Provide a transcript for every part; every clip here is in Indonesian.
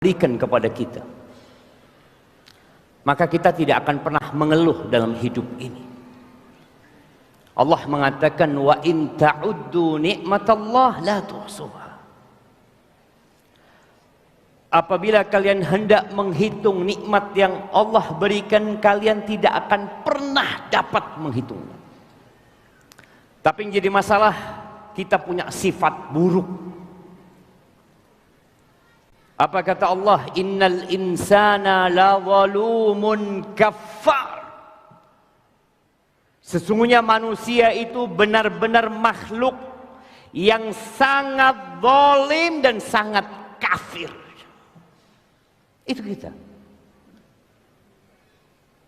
berikan kepada kita, maka kita tidak akan pernah mengeluh dalam hidup ini. Allah mengatakan, wa in ta'uddu ni'matallah la tuhsuha. Apabila kalian hendak menghitung nikmat yang Allah berikan, kalian tidak akan pernah dapat menghitungnya. Tapi yang jadi masalah, kita punya sifat buruk. Apa kata Allah? Innal insana la zalumun kafar. Sesungguhnya manusia itu benar-benar makhluk yang sangat zalim dan sangat kafir. Itu kita.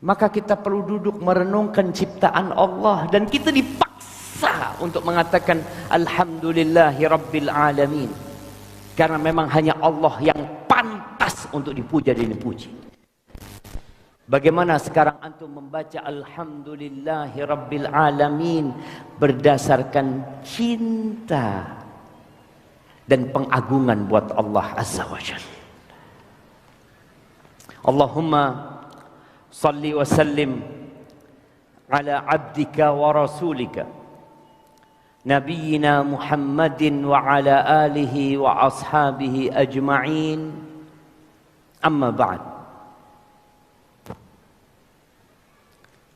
Maka kita perlu duduk merenungkan ciptaan Allah, dan kita dipaksa untuk mengatakan alhamdulillahi rabbil alamin, karena memang hanya Allah yang pantas untuk dipuja dan dipuji. Bagaimana sekarang antum membaca alhamdulillahi rabbil alamin berdasarkan cinta dan pengagungan buat Allah azza wa jalla. Allahumma salli wa sallim ala abdika wa rasulika nabiyyina Muhammadin wa ala alihi wa ashabihi ajma'in, amma ba'd.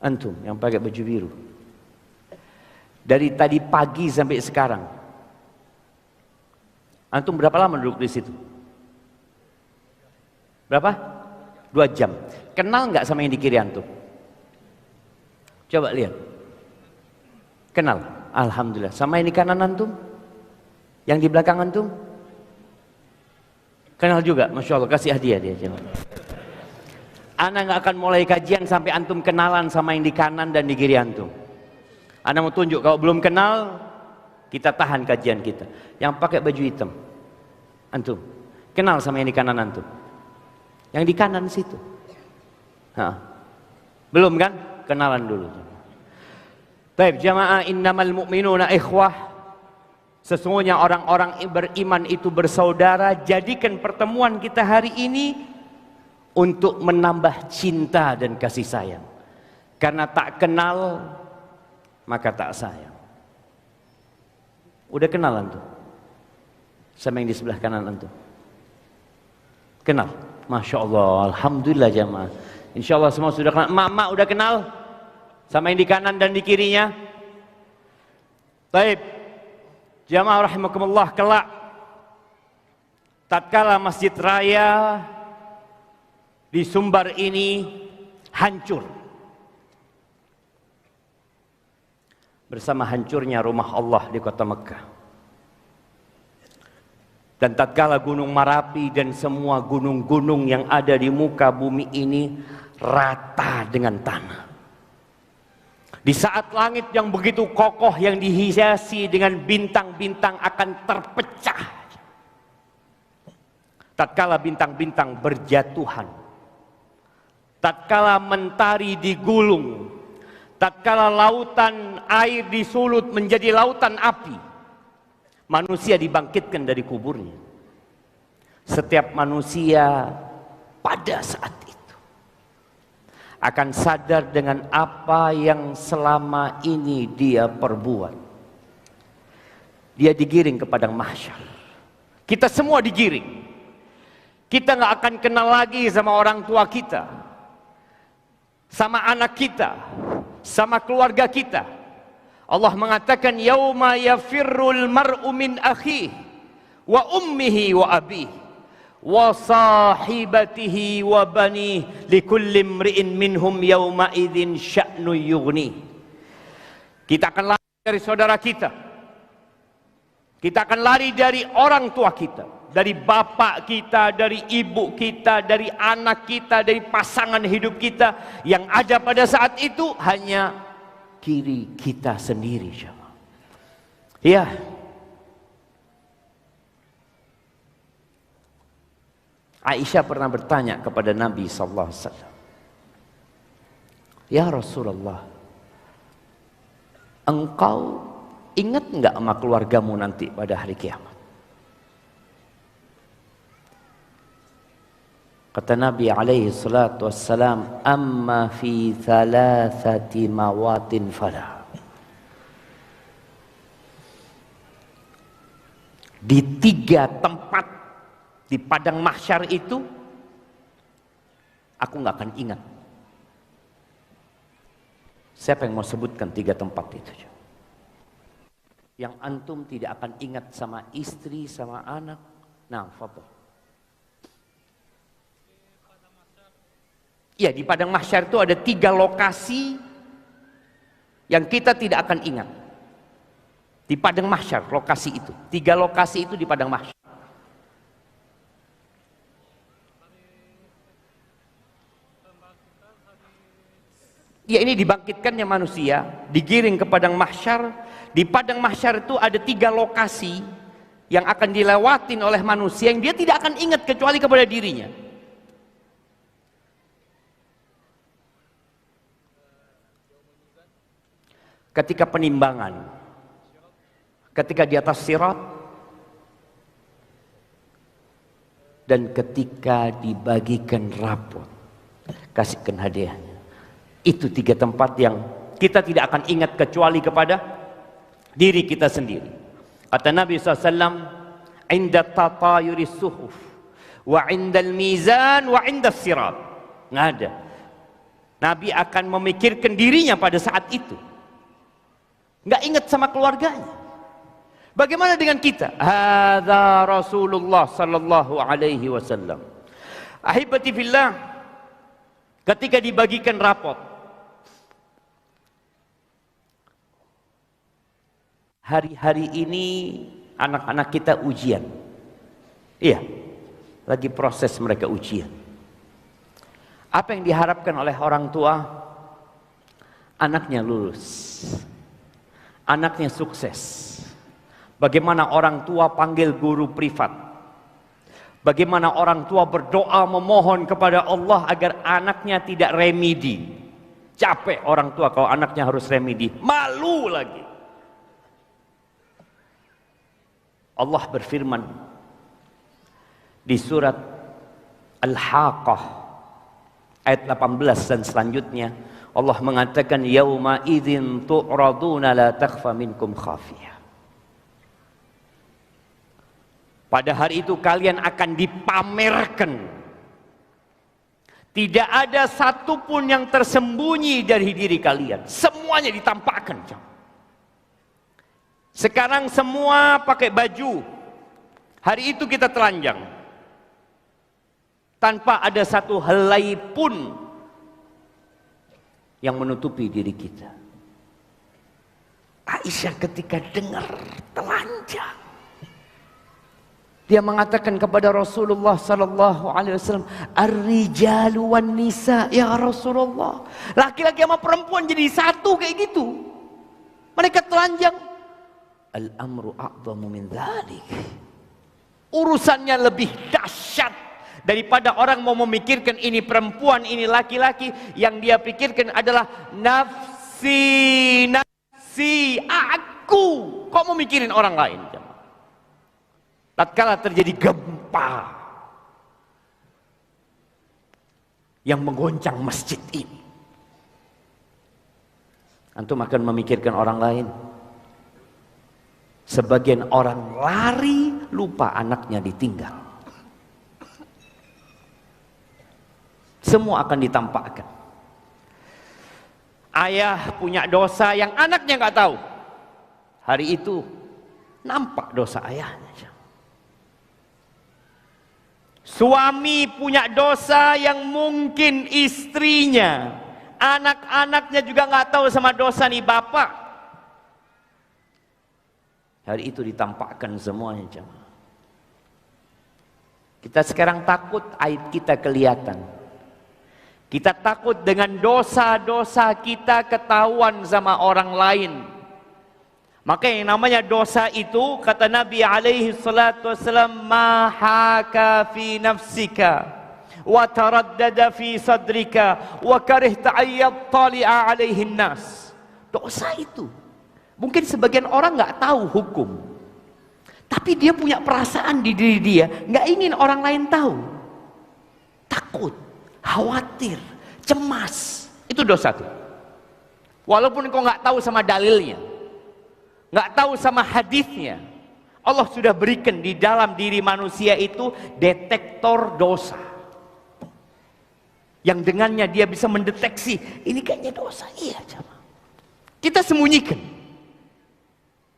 Antum yang pakai baju biru, dari tadi pagi sampai sekarang, antum berapa lama duduk di situ? Berapa? 2 jam. Kenal nggak sama yang di kiri antum? Coba lihat. Kenal? Alhamdulillah. Sama yang di kanan antum? Yang di belakang antum? Kenal juga? Masya Allah. Kasih hadiah dia. Ana nggak akan mulai kajian sampai antum kenalan sama yang di kanan dan di kiri antum. Ana mau tunjuk, kalau belum kenal, kita tahan kajian kita. Yang pakai baju hitam, antum kenal sama yang di kanan antum? Yang di kanan situ. Belum kan? Kenalan dulu. Baik, jamaah, innamal mu'minuna ikhwah. Sesungguhnya orang-orang beriman itu bersaudara. Jadikan pertemuan kita hari ini untuk menambah cinta dan kasih sayang. Karena tak kenal maka tak sayang. Udah kenal antum sama yang di sebelah kanan antum? Kenal? Masya Allah, alhamdulillah jamaah. Insya Allah semua sudah kenal. Mak udah kenal sama yang di kanan dan di kirinya? Baik, jamaah rahimakumullah, kelak tatkala Masjid Raya di Sumbar ini hancur bersama hancurnya rumah Allah di kota Mekah, dan tatkala Gunung Marapi dan semua gunung-gunung yang ada di muka bumi ini rata dengan tanah, di saat langit yang begitu kokoh yang dihiasi dengan bintang-bintang akan terpecah, tatkala bintang-bintang berjatuhan, tatkala mentari digulung, tatkala lautan air disulut menjadi lautan api, manusia dibangkitkan dari kuburnya. Setiap manusia pada saat itu akan sadar dengan apa yang selama ini dia perbuat. Dia digiring ke padang mahsyar. Kita semua digiring. Kita nggak akan kenal lagi sama orang tua kita, sama anak kita, sama keluarga kita. Allah mengatakan yauma yafirrul mar'u min akhihi wa ummihi wa abihi wa sahibatihi wa bani likulli imri'in minhum yauma idzin sya'nu yughni. Kita akan lari dari saudara kita. Kita akan lari dari orang tua kita, dari bapak kita, dari ibu kita, dari anak kita, dari pasangan hidup kita. Yang ada pada saat itu hanya kiri kita sendiri. Ya, Aisyah pernah bertanya kepada Nabi sallallahu alaihi wasallam, "Ya Rasulullah, engkau ingat enggak sama keluargamu nanti pada hari kiamat?" Kata Nabi alaihi salatu wassalam, amma fi thalathati mawatin fala. Di 3 tempat di padang mahsyar itu aku nggak akan ingat. Siapa yang mau sebutkan 3 tempat itu? Yang antum tidak akan ingat sama istri, sama anak. Nah, fadhil. Ya, di padang mahsyar itu ada 3 lokasi yang kita tidak akan ingat. Di padang mahsyar, lokasi itu. 3 lokasi itu di padang mahsyar. Ya, ini dibangkitkannya manusia, digiring ke padang mahsyar. Di padang mahsyar itu ada 3 lokasi yang akan dilewatin oleh manusia yang dia tidak akan ingat kecuali kepada dirinya. Ketika penimbangan, ketika di atas sirat, dan ketika dibagikan rapot, kasihkan hadiahnya. Itu 3 tempat yang kita tidak akan ingat kecuali kepada diri kita sendiri. Kata Nabi SAW, "Inda tatayuri suhuf, wa indal mizan, wa inda sirat." Nggak ada. Nabi akan memikirkan dirinya pada saat itu. Nggak ingat sama keluarganya. Bagaimana dengan kita? Hadza Rasulullah sallallahu alaihi wasallam. Ahibati fillah, ketika dibagikan rapot, hari-hari ini anak-anak kita ujian. Iya, lagi proses mereka ujian. Apa yang diharapkan oleh orang tua? Anaknya lulus. Anaknya sukses. Bagaimana orang tua panggil guru privat. Bagaimana orang tua berdoa memohon kepada Allah agar anaknya tidak remedi. Capek orang tua kalau anaknya harus remedi. Malu lagi. Allah berfirman di surat Al-Haqqah ayat 18 dan selanjutnya. Allah mengatakan yauma idzin tu'raduna la takhfa minkum khafiyah. Pada hari itu kalian akan dipamerkan. Tidak ada satupun yang tersembunyi dari diri kalian. Semuanya ditampakkan. Sekarang semua pakai baju. Hari itu kita telanjang. Tanpa ada satu helai pun yang menutupi diri kita. Aisyah ketika dengar telanjang, dia mengatakan kepada Rasulullah sallallahu alaihi wasallam, "Ar-rijalu wan nisa ya Rasulullah." Laki-laki sama perempuan jadi satu kayak gitu. Mereka telanjang. Al-amru a'dhamu min dzalik. Urusannya lebih dahsyat daripada orang mau memikirkan ini perempuan, ini laki-laki. Yang dia pikirkan adalah nafsi, nafsi, aku. Kok mau mikirin orang lain? Tatkala terjadi gempa yang menggoncang masjid ini, antum akan memikirkan orang lain. Sebagian orang lari, lupa anaknya ditinggal. Semua akan ditampakkan. Ayah punya dosa yang anaknya nggak tahu. Hari itu nampak dosa ayahnya. Suami punya dosa yang mungkin istrinya, anak-anaknya juga nggak tahu sama dosa nih bapak. Hari itu ditampakkan semuanya. Kita sekarang takut aib kita kelihatan. Kita takut dengan dosa-dosa kita ketahuan sama orang lain. Maka yang namanya dosa itu, kata Nabi alaihi salatu wassalam, ma haka fi nafsika wa taraddada fi sadrika wa karihta ayyat tali'a alaihi nas. Dosa itu mungkin sebagian orang nggak tahu hukum, tapi dia punya perasaan di diri dia, nggak ingin orang lain tahu. takut, khawatir, cemas. Itu dosa tuh. Walaupun kau nggak tahu sama dalilnya, nggak tahu sama hadisnya, Allah sudah berikan di dalam diri manusia itu detektor dosa. Yang dengannya dia bisa mendeteksi, ini kayaknya dosa. Iya, jemaah. Kita sembunyikan.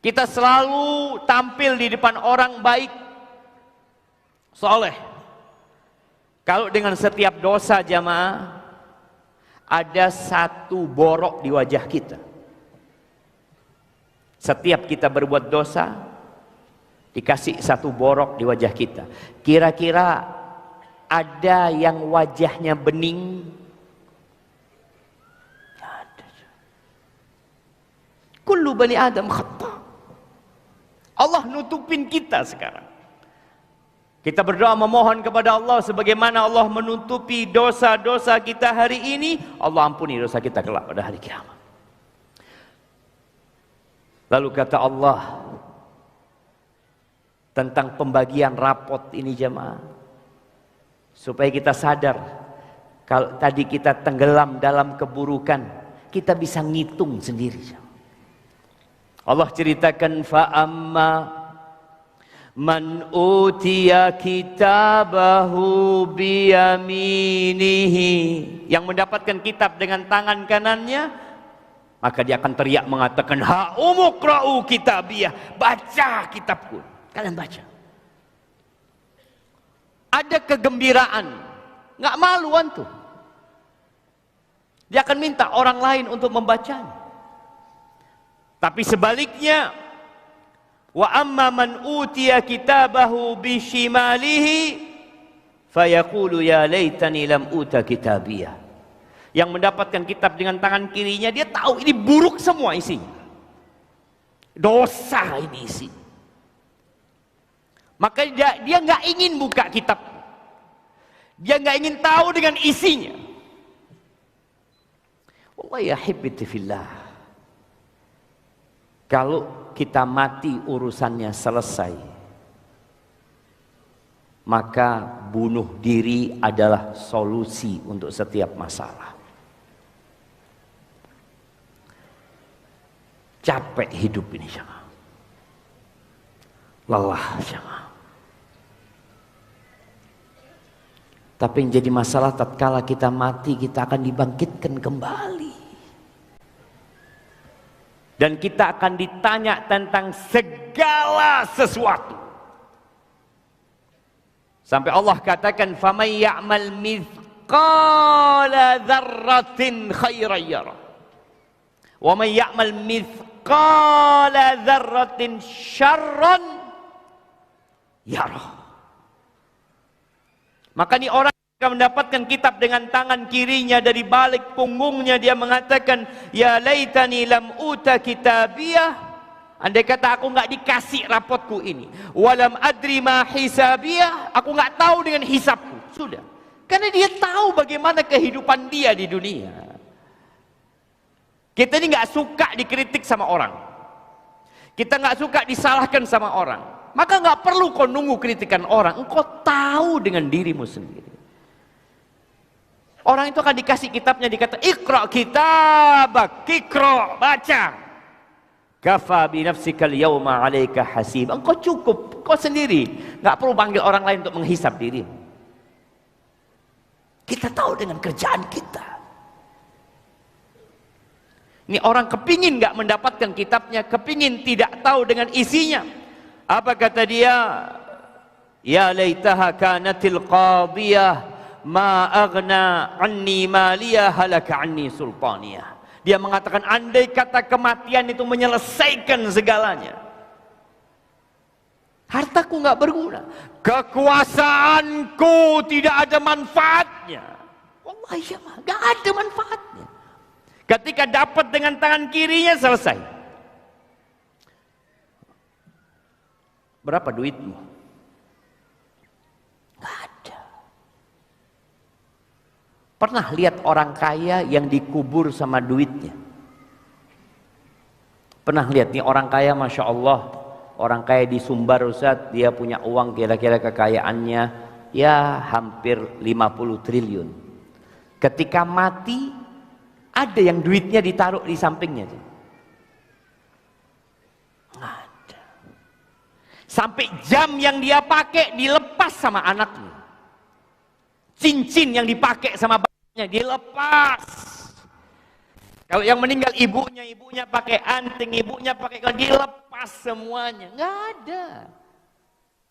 Kita selalu tampil di depan orang baik, soleh. Kalau dengan setiap dosa jemaah, ada satu borok di wajah kita. Setiap kita berbuat dosa, dikasih satu borok di wajah kita. Kira-kira ada yang wajahnya bening? Ada. Kullu bani Adam khata. Allah nutupin kita sekarang. Kita berdoa memohon kepada Allah sebagaimana Allah menutupi dosa-dosa kita hari ini, Allah ampuni dosa kita kelak pada hari kiamat. Lalu kata Allah tentang pembagian rapot ini jemaah, supaya kita sadar kalau tadi kita tenggelam dalam keburukan, kita bisa ngitung sendiri. Allah ceritakan fa'amma man utiya kitabahu biyaminihi, yang mendapatkan kitab dengan tangan kanannya, maka dia akan teriak mengatakan ha umuqra'u kitabiyah, baca kitabku. Kalian baca. Ada kegembiraan, nggak malu antum. Dia akan minta orang lain untuk membacanya. Tapi sebaliknya, wa amma man utiya kitabahu bishimalihi fayaqulu ya laitani lam uta kitabiyah. Yang mendapatkan kitab dengan tangan kirinya, dia tahu ini buruk semua isinya. Dosa ini isinya. Maka dia nggak ingin buka kitab. Dia nggak ingin tahu dengan isinya. Wallahi ya hibbiti fillah. Kalau kita mati urusannya selesai, maka bunuh diri adalah solusi untuk setiap masalah. Capek hidup ini jemaah. Lelah jemaah. Tapi yang jadi masalah tatkala kita mati, kita akan dibangkitkan kembali. Dan kita akan ditanya tentang segala sesuatu. Sampai Allah katakan faman ya'mal mithqala dzarratin khairan yarah. Wa man ya'mal mithqala dzarratin syarran yarah. Maka ini orang akan mendapatkan kitab dengan tangan kirinya, dari balik punggungnya dia mengatakan ya laitani lam uta kitabiyah, andai kata aku nggak dikasih rapotku ini, walam adri ma hisabiyah, aku nggak tahu dengan hisabku. Sudah, karena dia tahu bagaimana kehidupan dia di dunia. Kita ini nggak suka dikritik sama orang, kita nggak suka disalahkan sama orang. Maka nggak perlu kau nunggu kritikan orang, engkau tahu dengan dirimu sendiri. Orang itu akan dikasih kitabnya, dikata iqra kitabak, ikra, baca. Kafa bi nafsikal yawma 'alaika hasib. Engkau cukup, kau sendiri, nggak perlu panggil orang lain untuk menghisap dirimu. Kita tahu dengan kerjaan kita. Ini orang kepingin nggak mendapatkan kitabnya, kepingin tidak tahu dengan isinya. Apa kata dia? Ya laitaha kanatil qadiyah ma aghna anni maliyah halaka anni sultaniyah. Dia mengatakan andai kata kematian itu menyelesaikan segalanya, hartaku nggak berguna, kekuasaanku tidak ada manfaatnya. Wallahi ya, nggak ada manfaatnya. Ketika dapat dengan tangan kirinya selesai. Berapa duitmu? Gak ada. Pernah lihat orang kaya yang dikubur sama duitnya? Pernah lihat nih orang kaya, Masya Allah, orang kaya di Sumbar Ustaz, dia punya uang kira-kira kekayaannya ya hampir 50 triliun. Ketika mati, ada yang duitnya ditaruh di sampingnya tuh. Ada. Sampai jam yang dia pakai dilepas sama anaknya. Cincin yang dipakai sama bapaknya dilepas. Kalau yang meninggal ibunya pakai anting, ibunya pakai dilepas semuanya. Nggak ada.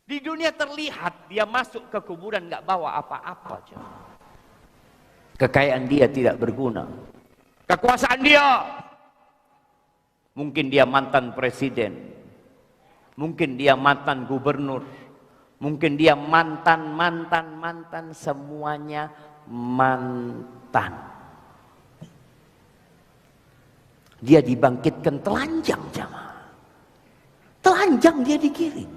Di dunia terlihat dia masuk ke kuburan nggak bawa apa-apa. Kekayaan dia tidak berguna. Kekuasaan dia, mungkin dia mantan presiden, mungkin dia mantan gubernur, mungkin dia mantan semuanya mantan. Dia dibangkitkan telanjang jamaah. Telanjang dia dikirim.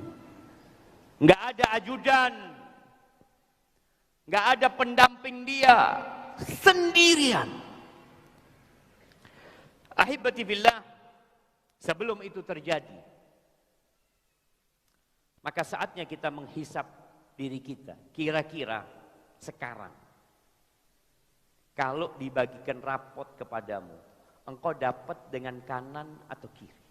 Nggak ada ajudan. Nggak ada pendamping dia. Sendirian. Ahibati billah, sebelum itu terjadi, maka saatnya kita menghisap diri kita. Kira-kira sekarang, kalau dibagikan rapot kepadamu, engkau dapat dengan kanan atau kiri?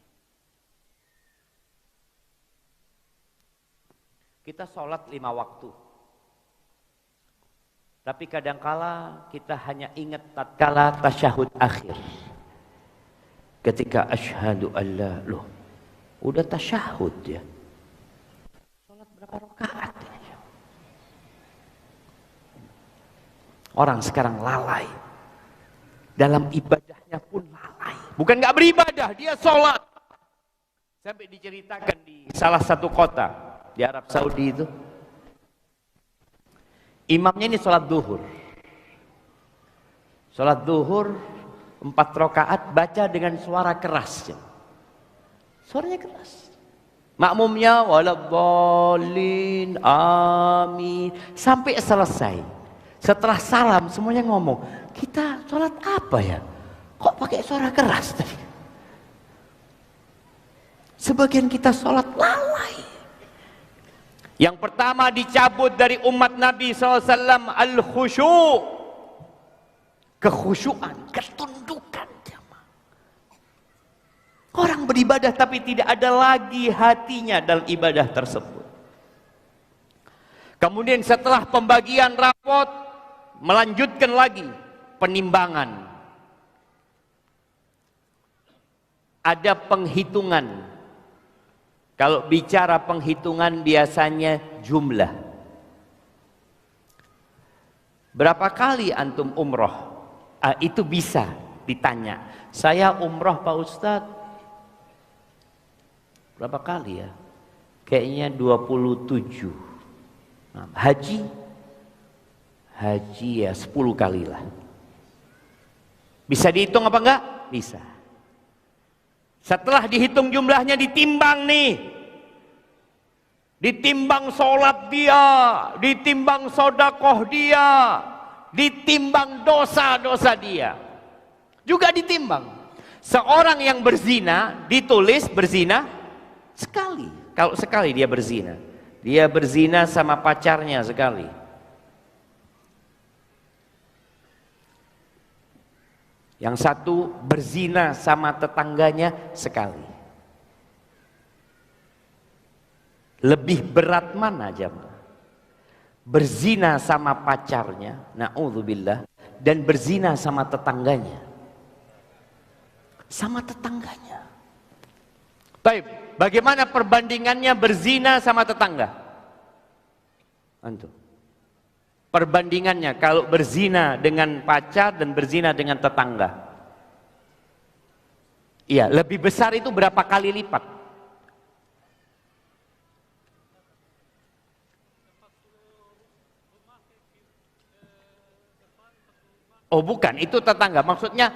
Kita sholat 5 waktu. Tapi kadangkala kita hanya ingat tatkala tasyahud akhir. Ketika asyhadu alla loh, udah tasyahud ya. Sholat berapa rakaat ya? Orang sekarang lalai. Dalam ibadahnya pun lalai. Bukan nggak beribadah, dia sholat. Sampai diceritakan di salah satu kota di Arab Saudi itu, imamnya ini sholat duhur. Sholat duhur 4 rakaat baca dengan suara keras. Suaranya keras. Makmumnya waladhdallin amin sampai selesai. Setelah salam semuanya ngomong, kita sholat apa ya? Kok pakai suara keras tadi? Sebagian kita sholat lalai. Yang pertama dicabut dari umat Nabi SAW al-khusyu'. Kekhusyuan, ketundukan. Orang beribadah tapi tidak ada lagi hatinya dalam ibadah tersebut. Kemudian setelah pembagian rapot, melanjutkan lagi penimbangan. Ada penghitungan. Kalau bicara penghitungan biasanya jumlah. Berapa kali antum umroh? Itu bisa ditanya. Saya umroh Pak Ustadz. Berapa kali ya? Kayaknya 27. Nah, haji ya 10 kali lah. Bisa dihitung apa enggak? Bisa. Setelah dihitung jumlahnya ditimbang nih. Ditimbang sholat dia, ditimbang sodakoh dia, ditimbang dosa-dosa dia. Juga ditimbang. Seorang yang berzina ditulis berzina sekali. Kalau sekali dia berzina. Dia berzina sama pacarnya sekali. Yang satu berzina sama tetangganya sekali. Lebih berat mana jemaah? Berzina sama pacarnya, na'udzubillah, dan berzina sama tetangganya. Sama tetangganya. Baik, bagaimana perbandingannya berzina sama tetangga? Antum. Perbandingannya kalau berzina dengan pacar dan berzina dengan tetangga. Iya, lebih besar itu berapa kali lipat? Oh bukan, itu tetangga. Maksudnya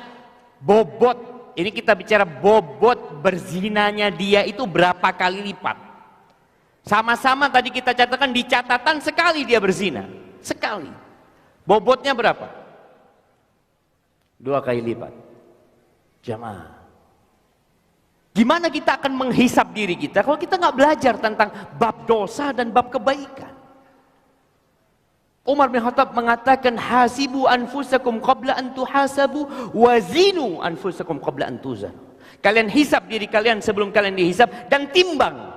bobot, ini kita bicara bobot berzinanya dia itu berapa kali lipat. Sama-sama tadi kita catatkan, di catatan sekali dia berzina. Sekali. Bobotnya berapa? 2 kali lipat. Jamaah. Gimana kita akan menghisap diri kita kalau kita nggak belajar tentang bab dosa dan bab kebaikan? Umar bin Khattab mengatakan, hasibu anfusakum qabla an tuhasabu wazinu anfusakum qabla an tuzan. Kalian hisab diri kalian sebelum kalian dihisab, dan timbang.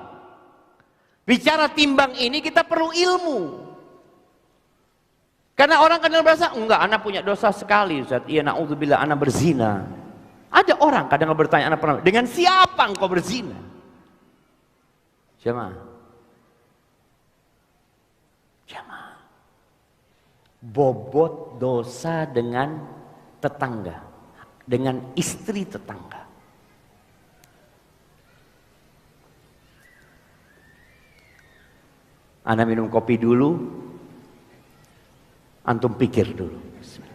Bicara timbang ini kita perlu ilmu. Karena orang kadang berasa, enggak, anak punya dosa sekali Ustaz. Iya, na'udzubillah, anak berzina. Ada orang kadang bertanya, anak pernah, dengan siapa engkau berzina? Jemaah. Bobot dosa dengan tetangga, dengan istri tetangga. Ana minum kopi dulu, antum pikir dulu. Bismillah.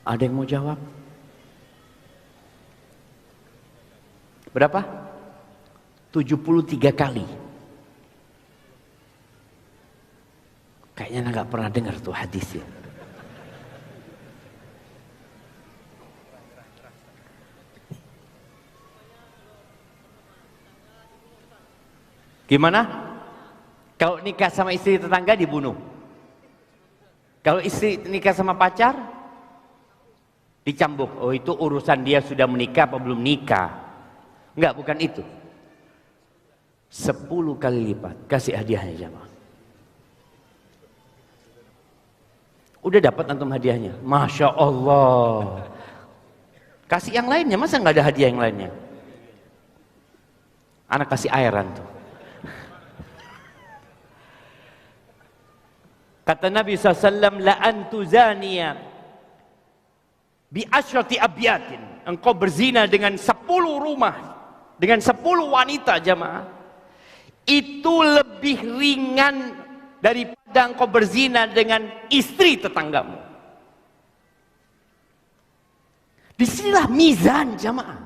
Ada yang mau jawab? Berapa? 73 kali. Kayaknya nggak pernah dengar tuh hadisnya. Gimana? Kalau nikah sama istri tetangga dibunuh. Kalau istri nikah sama pacar dicambuk. Oh, itu urusan dia sudah menikah apa belum nikah. Enggak, bukan itu. 10 kali lipat. Kasih hadiahnya jamaah. Udah dapat antum hadiahnya? Masya Allah. Kasih yang lainnya, masa nggak ada hadiah yang lainnya? Anak kasih air antum. Kata Nabi SAW, la antuzaniya bi asyrati abyatin. Engkau berzina dengan 10 rumah, dengan 10 wanita jamaah. Itu lebih ringan daripada engkau berzina dengan istri tetanggamu. Disinilah mizan jamaah.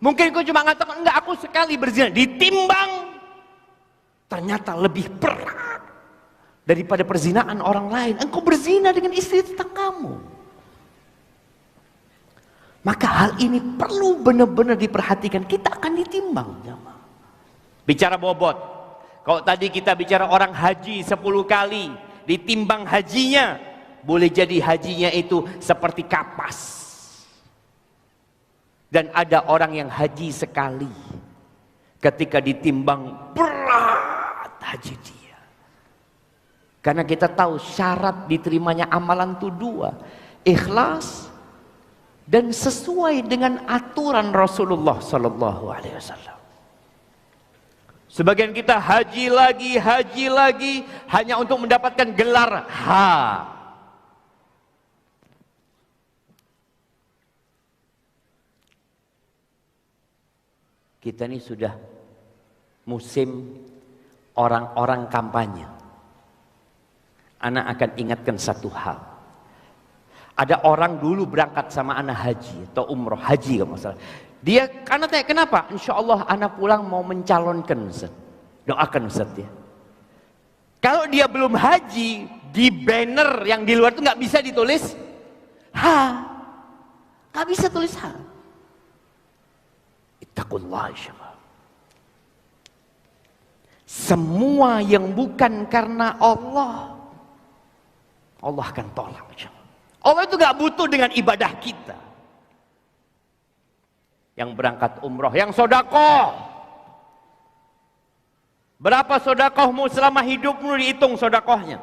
Mungkin kau cuma mengatakan, enggak, aku sekali berzina. Ditimbang, ternyata lebih berat daripada perzinaan orang lain. Engkau berzina dengan istri tetanggamu. Maka hal ini perlu benar-benar diperhatikan. Kita akan ditimbang. Bicara bobot. Kalau tadi kita bicara orang haji 10 kali, ditimbang hajinya, boleh jadi hajinya itu seperti kapas. Dan ada orang yang haji sekali, ketika ditimbang berat haji dia. Karena kita tahu syarat diterimanya amalan itu 2. Ikhlas dan sesuai dengan aturan Rasulullah Sallallahu Alaihi Wasallam. Sebagian kita haji lagi hanya untuk mendapatkan gelar H. Kita ini sudah musim orang-orang kampanye. Anak akan ingatkan satu hal. Ada orang dulu berangkat sama anak haji atau umroh, haji kalau masalah. Dia anak tanya kenapa? Insya Allah anak pulang mau mencalonkan Ustaz. Doakan Ustaz ya. Kalau dia belum haji, di banner yang di luar itu nggak bisa ditulis H, nggak bisa tulis H. Ittaqullah insyaallah. Semua yang bukan karena Allah, Allah akan tolak insyaallah. Allah itu gak butuh dengan ibadah kita. Yang berangkat umroh, yang sodakoh. Berapa sodakohmu selama hidupmu, dihitung sodakohnya.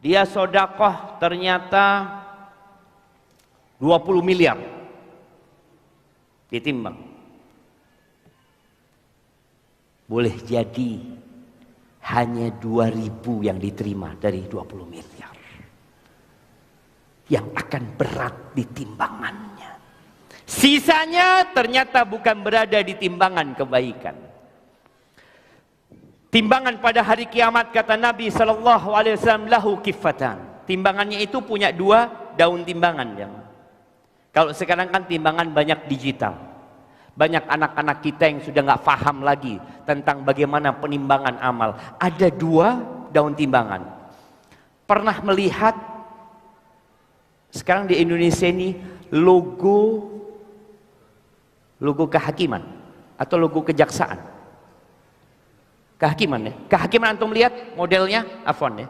Dia sodakoh ternyata 20 miliar. Ditimbang. Boleh jadi hanya 2.000 yang diterima dari 20 miliar. Yang akan berat di timbangannya. Sisanya ternyata bukan berada di timbangan kebaikan. Timbangan pada hari kiamat kata Nabi SAW, lahu kifatan. Timbangannya itu punya 2 daun timbangan. Ya. Kalau sekarang kan timbangan banyak digital. Banyak anak-anak kita yang sudah nggak paham lagi tentang bagaimana penimbangan amal. Ada 2 daun timbangan. Pernah melihat Sekarang di Indonesia ini logo kehakiman atau logo kejaksaan. Kehakiman ya. Kehakiman antum lihat modelnya afwan ya.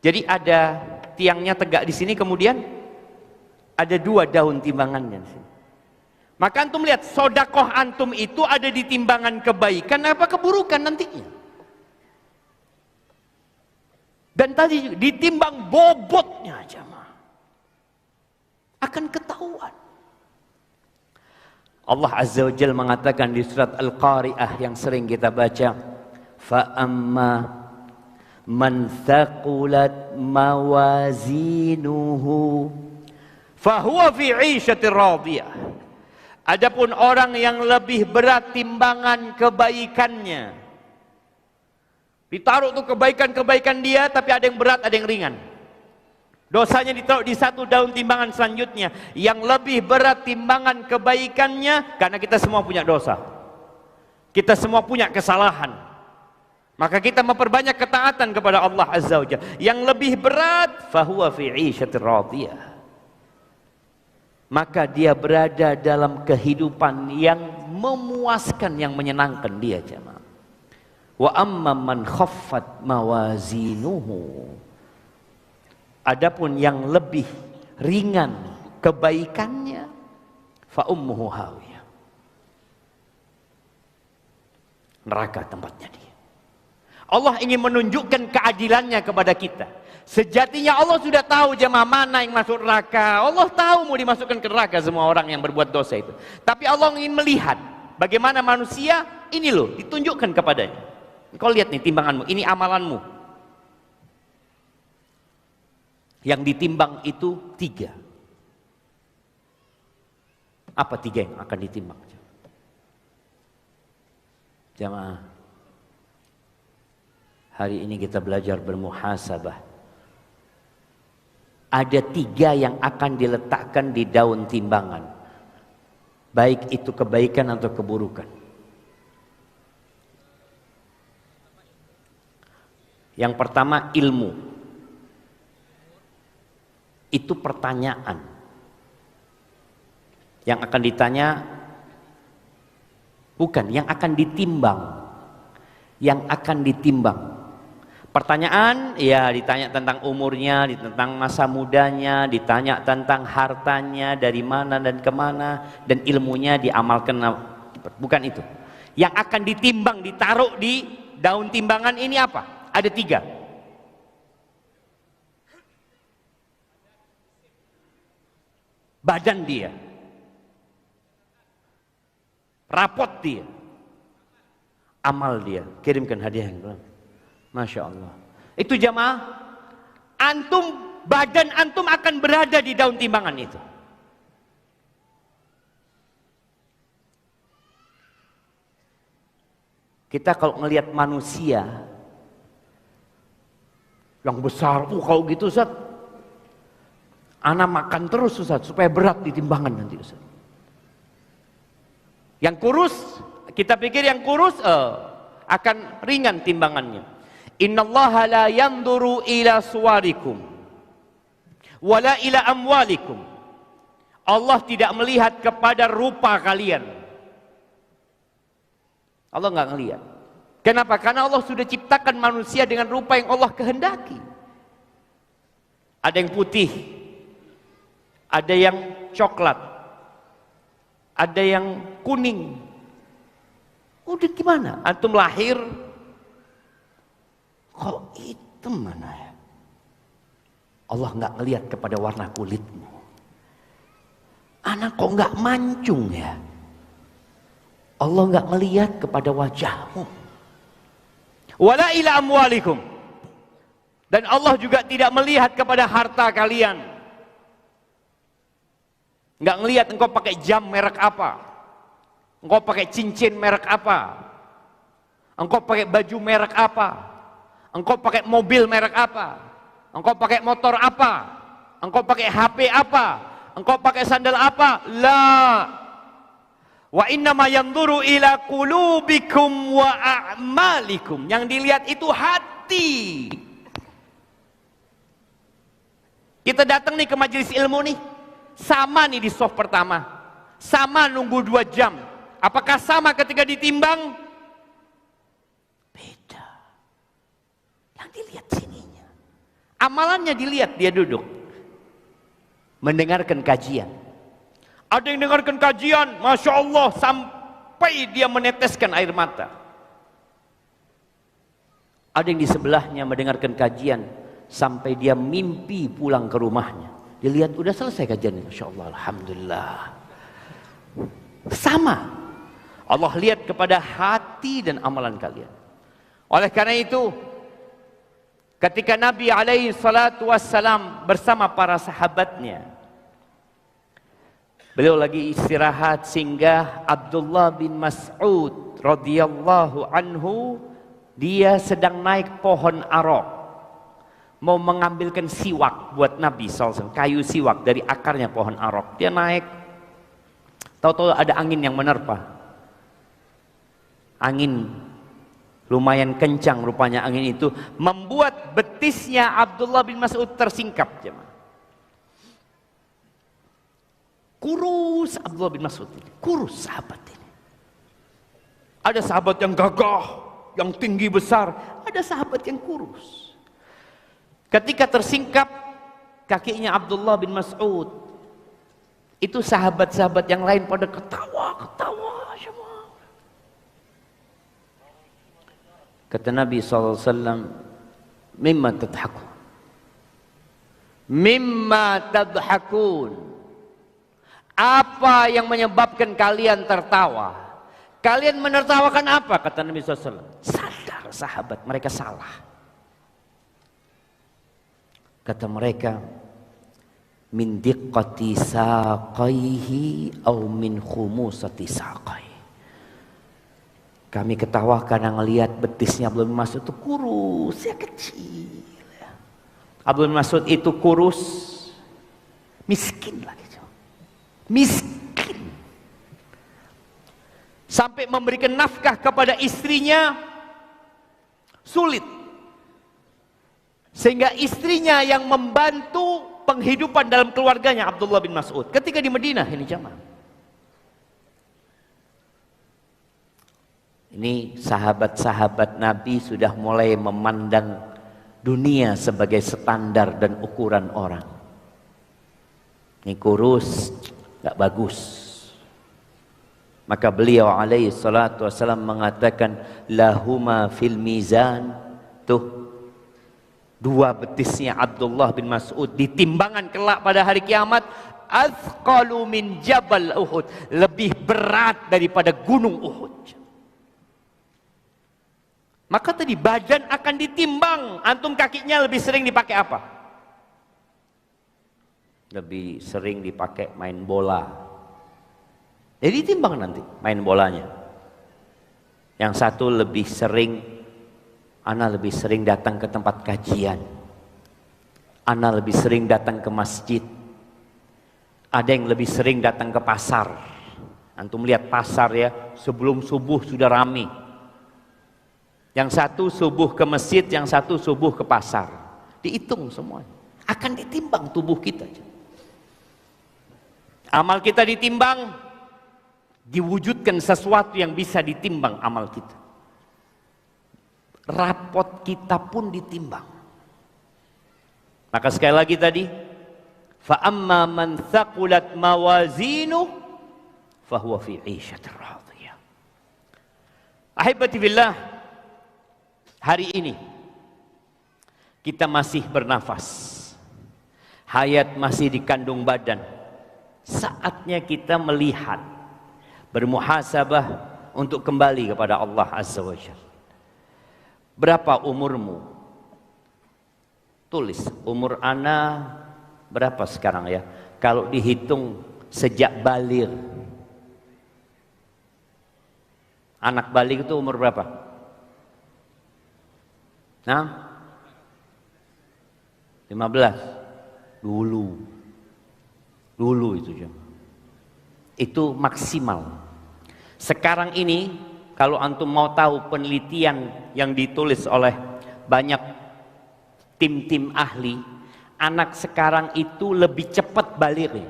Jadi ada tiangnya tegak di sini, kemudian ada 2 daun timbangannya di sini. Maka antum lihat sodakoh antum itu ada di timbangan kebaikan apa keburukan nantinya. Dan tadi ditimbang bobotnya jemaah. Akan ketahuan. Allah Azza wa Jalla mengatakan di surat Al-Qari'ah yang sering kita baca, fa amma man thaqulat mawazinuhu fahuwa fi 'ishatir radiyah. Adapun orang yang lebih berat timbangan kebaikannya, ditaruh tuh kebaikan-kebaikan dia, tapi ada yang berat, ada yang ringan. Dosanya ditaruh di satu daun timbangan selanjutnya, yang lebih berat timbangan kebaikannya, karena kita semua punya dosa, kita semua punya kesalahan. Maka kita memperbanyak ketaatan kepada Allah Azza wa Jalla. Yang lebih berat, fahuwa fi 'ishatir radiyah. Maka dia berada dalam kehidupan yang memuaskan, yang menyenangkan dia jemaah. Wa amma man khaffat mawazinuhu. Adapun yang lebih ringan kebaikannya, fa ummuhu hawiyah. Neraka tempatnya dia. Allah ingin menunjukkan keadilannya kepada kita. Sejatinya Allah sudah tahu jemaah mana yang masuk neraka. Allah tahu mau dimasukkan ke neraka semua orang yang berbuat dosa itu. Tapi Allah ingin melihat bagaimana manusia ini loh ditunjukkan kepadanya. Kau lihat nih timbanganmu, ini amalanmu. Yang ditimbang itu 3. Apa 3 yang akan ditimbang? Jemaah, hari ini kita belajar bermuhasabah. Ada 3 yang akan diletakkan di daun timbangan, baik itu kebaikan atau keburukan. Yang pertama ilmu. Itu pertanyaan yang akan ditanya, bukan yang akan ditimbang, yang akan ditimbang. Pertanyaan, ya ditanya tentang umurnya, tentang masa mudanya, ditanya tentang hartanya, dari mana dan kemana, dan ilmunya diamalkan. Bukan itu. Yang akan ditimbang, ditaruh di daun timbangan ini apa? Ada 3. Badan dia, rapot dia, amal dia, kirimkan hadiah yang belum. Masya Allah. Itu jamaah, antum, badan antum akan berada di daun timbangan itu. Kita kalau ngelihat manusia yang besar, kalau gitu Ustaz, anak makan terus Ustaz, supaya berat di timbangan nanti Ustaz. Yang kurus, kita pikir yang kurus akan ringan timbangannya. Innallaha la yanduru ila suwarikum wala ila amwalikum. Allah tidak melihat kepada rupa kalian. Allah nggak ngelihat. Kenapa? Karena Allah sudah ciptakan manusia dengan rupa yang Allah kehendaki. Ada yang putih, ada yang coklat, ada yang kuning. Udah gimana? Antum lahir kok hitam mana ya? Allah nggak ngelihat kepada warna kulitmu. Anak kok nggak mancung ya? Allah nggak ngelihat kepada wajahmu. Wala ila amwalikum. Dan Allah juga tidak melihat kepada harta kalian. Nggak ngelihat engkau pakai jam merek apa, engkau pakai cincin merek apa, engkau pakai baju merek apa, engkau pakai mobil merek apa, engkau pakai motor apa, engkau pakai HP apa, engkau pakai sandal apa. La. Wa innama yanzuru ila qulubikum wa a'malikum. Yang dilihat itu hati. Kita datang nih ke majelis ilmu nih, sama nih di soft pertama, sama nunggu 2 jam. Apakah sama ketika ditimbang? Beda. Yang dilihat sininya. Amalannya dilihat, dia duduk. Mendengarkan kajian. Ada yang dengarkan kajian, Masya Allah, sampai dia meneteskan air mata. Ada yang di sebelahnya mendengarkan kajian, sampai dia mimpi pulang ke rumahnya. Dilihat udah selesai kajiannya, Masya Allah, Alhamdulillah. Sama. Allah lihat kepada hati dan amalan kalian. Oleh karena itu, ketika Nabi alaihi salatu wassalam bersama para sahabatnya, beliau lagi istirahat, sehingga Abdullah bin Mas'ud radhiyallahu anhu, dia sedang naik pohon arok, mau mengambilkan siwak buat Nabi SAW, kayu siwak dari akarnya pohon arok. Dia naik, tahu-tahu ada angin yang menerpa. Angin lumayan kencang rupanya, angin itu membuat betisnya Abdullah bin Mas'ud tersingkap. Kurus Abdullah bin Mas'ud ini, kurus sahabat ini. Ada sahabat yang gagah, yang tinggi besar, ada sahabat yang kurus. Ketika tersingkap kakinya Abdullah bin Mas'ud, itu sahabat-sahabat yang lain pada ketawa-ketawa. Kata Nabi SAW, mimma tadhakun, mimma tadhakun, apa yang menyebabkan kalian tertawa? Kalian menertawakan apa? Kata Nabi SAW. Sadar sahabat, mereka salah. Kata mereka, min diqqati saqaihi au min khumusati saqai. Kami ketawa karena ngelihat betisnya Abdullah bin Mas'ud itu kurus, ya kecil. Abdullah bin Mas'ud itu kurus, miskin lagi. Miskin. Sampai memberikan nafkah kepada istrinya sulit. Sehingga istrinya yang membantu penghidupan dalam keluarganya Abdullah bin Mas'ud ketika di Madinah ini jamaah. Ini sahabat-sahabat Nabi sudah mulai memandang dunia sebagai standar dan ukuran orang. Ini kurus, gak bagus. Maka beliau alaihi salatu wassalam mengatakan, lahuma fil mizan, tuh dua betisnya Abdullah bin Mas'ud di timbangan kelak pada hari kiamat, azqalu min jabal Uhud, lebih berat daripada gunung Uhud. Maka tadi badan akan ditimbang. Antum kakinya lebih sering dipakai apa? Lebih sering dipakai main bola. Jadi timbang nanti main bolanya. Yang satu lebih sering, ana lebih sering datang ke tempat kajian. Ana lebih sering datang ke masjid. Ada yang lebih sering datang ke pasar. Antum lihat pasar ya, sebelum subuh sudah ramai. Yang satu subuh ke masjid, yang satu subuh ke pasar. Dihitung semua. Akan ditimbang tubuh kita. Amal kita ditimbang, diwujudkan sesuatu yang bisa ditimbang amal kita. Rapot kita pun ditimbang. Maka sekali lagi tadi, fa amma man thaqulat mawazinu fahuwa fi 'ishatir radiyah. Ahibati fillah, hari ini kita masih bernafas, hayat masih dikandung badan. Saatnya kita melihat, bermuhasabah untuk kembali kepada Allah Azza wa Jalla. Berapa umurmu? Tulis, umur ana berapa sekarang ya? Kalau dihitung sejak baligh. Anak baligh itu umur berapa? Nah, 15 dulu itu jam. Itu maksimal. Sekarang ini kalau antum mau tahu penelitian yang ditulis oleh banyak tim-tim ahli, anak sekarang itu lebih cepat balirnya.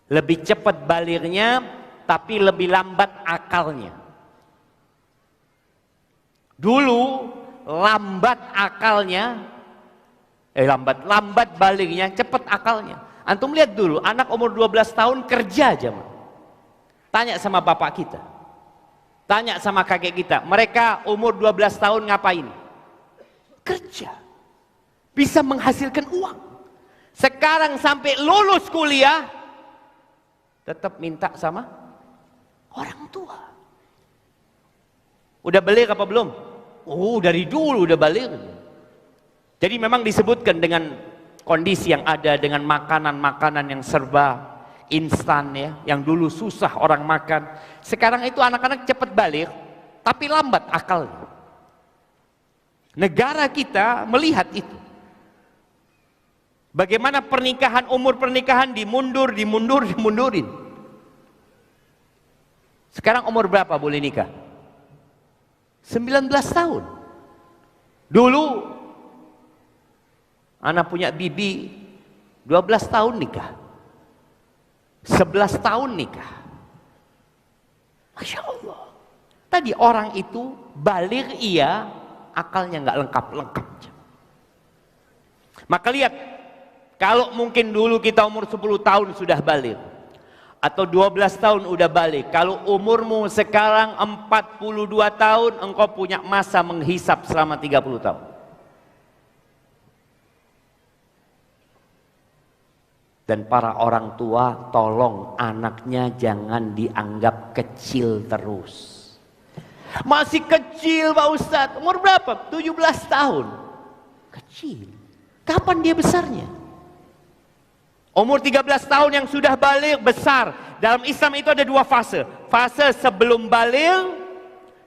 Lebih cepat balirnya, tapi lebih lambat akalnya. Dulu lambat akalnya, lambat balirnya, cepat akalnya. Antum lihat dulu, anak umur 12 tahun kerja aja. Tanya sama bapak kita, tanya sama kakek kita, mereka umur 12 tahun ngapain? Kerja. Bisa menghasilkan uang. Sekarang sampai lulus kuliah, tetap minta sama orang tua. Udah balik apa belum? Oh, dari dulu udah balik. Jadi memang disebutkan dengan kondisi yang ada, dengan makanan-makanan yang serba instan ya, yang dulu susah orang makan. Sekarang itu anak-anak cepat balik, tapi lambat akalnya. Negara kita melihat itu. Bagaimana pernikahan, umur pernikahan dimundurin. Sekarang umur berapa boleh nikah? 19 tahun. Dulu anak punya bibi 12 tahun nikah. 11 tahun nikah. Masya Allah. Tadi orang itu balik iya, akalnya nggak lengkap. Maka lihat, kalau mungkin dulu kita umur 10 tahun sudah balik, atau 12 tahun udah balik. Kalau umurmu sekarang 42 tahun, engkau punya masa menghisap selama 30 tahun. Dan para orang tua, tolong anaknya jangan dianggap kecil terus. Masih kecil Pak Ustadz, umur berapa? 17 tahun. Kecil. Kapan dia besarnya? Umur 13 tahun yang sudah balik besar. Dalam Islam itu ada dua fase. Fase sebelum balik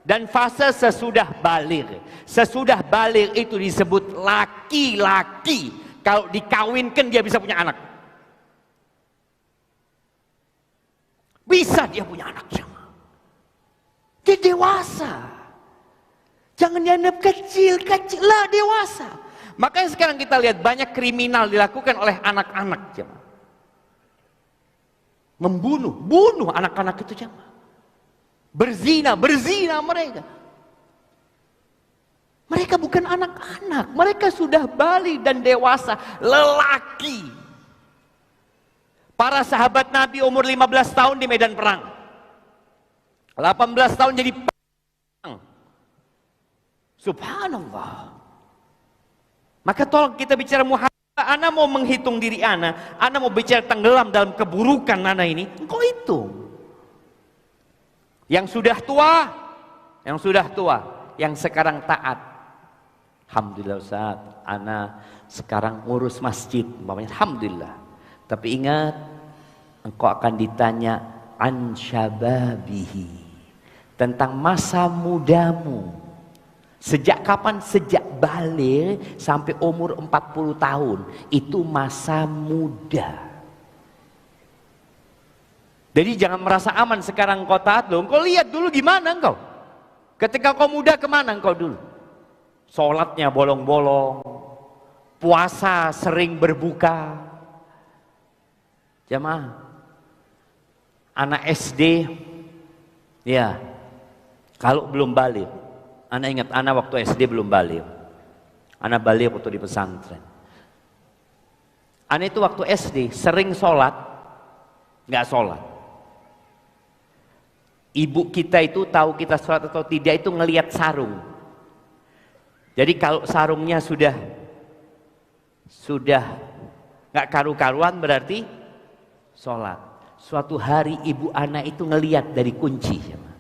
dan fase sesudah balik. Sesudah balik itu disebut laki-laki. Kalau dikawinkan dia bisa punya anak. Bisa dia punya anak sama. Dia dewasa. Jangan dianggap kecil lah, dewasa. Makanya sekarang kita lihat banyak kriminal dilakukan oleh anak-anak jemaah. Bunuh anak-anak itu jemaah. Berzina mereka. Mereka bukan anak-anak, mereka sudah balik dan dewasa, lelaki. Para sahabat Nabi umur 15 tahun di medan perang. 18 tahun jadi perang. Subhanallah. Maka tolong kita bicara muhasabah. Ana mau menghitung diri ana mau bicara tenggelam dalam keburukan ana ini, engkau hitung. Yang sudah tua, yang sekarang taat. Alhamdulillah Ustaz, ana sekarang ngurus masjid, umpamanya alhamdulillah. Tapi ingat, engkau akan ditanya an syababihi, tentang masa mudamu. Sejak kapan? Sejak balik sampai umur 40 tahun. Itu masa muda. Jadi jangan merasa aman sekarang engkau taat loh. Engkau lihat dulu gimana engkau. Ketika kau muda kemana engkau dulu? Sholatnya bolong-bolong. Puasa sering berbuka. Jamaah. Anak SD. Ya. Kalau belum balik. Ana ingat, ana waktu SD belum balik. Ana balik waktu di pesantren. Ana itu waktu SD sering sholat, nggak sholat. Ibu kita itu tahu kita sholat atau tidak itu ngelihat sarung. Jadi kalau sarungnya sudah nggak karu-karuan berarti sholat. Suatu hari ibu ana itu ngelihat dari kunci.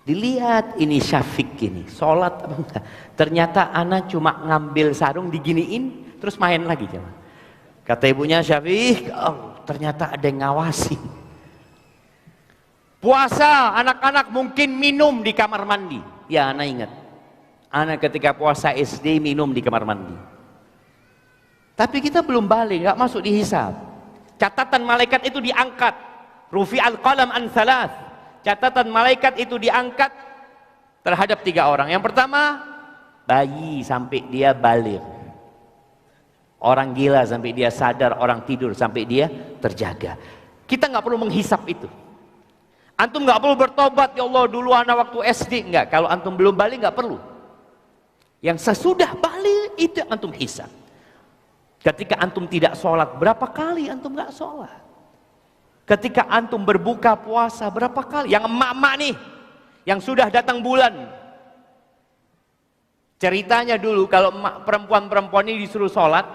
Dilihat ini Syafiq ini sholat apa enggak. Ternyata anak cuma ngambil sarung diginiin terus main lagi. Kata ibunya, Syafiq, oh, ternyata ada yang ngawasi. Puasa anak-anak mungkin minum di kamar mandi. Ya anak ingat, anak ketika puasa SD minum di kamar mandi. Tapi kita belum balik, nggak masuk dihisab. Catatan malaikat itu diangkat. Rufi'al qalam an thalath. Catatan malaikat itu diangkat terhadap 3 orang. Yang pertama, bayi sampai dia balik. Orang gila sampai dia sadar, orang tidur sampai dia terjaga. Kita nggak perlu menghisap itu. Antum nggak perlu bertobat, ya Allah dulu anak waktu SD, nggak. Kalau antum belum balik nggak perlu. Yang sesudah balik itu antum hisap. Ketika antum tidak sholat, berapa kali antum nggak sholat? Ketika antum berbuka puasa, berapa kali? Yang emak-emak nih, yang sudah datang bulan. Ceritanya dulu kalau perempuan-perempuan ini disuruh sholat,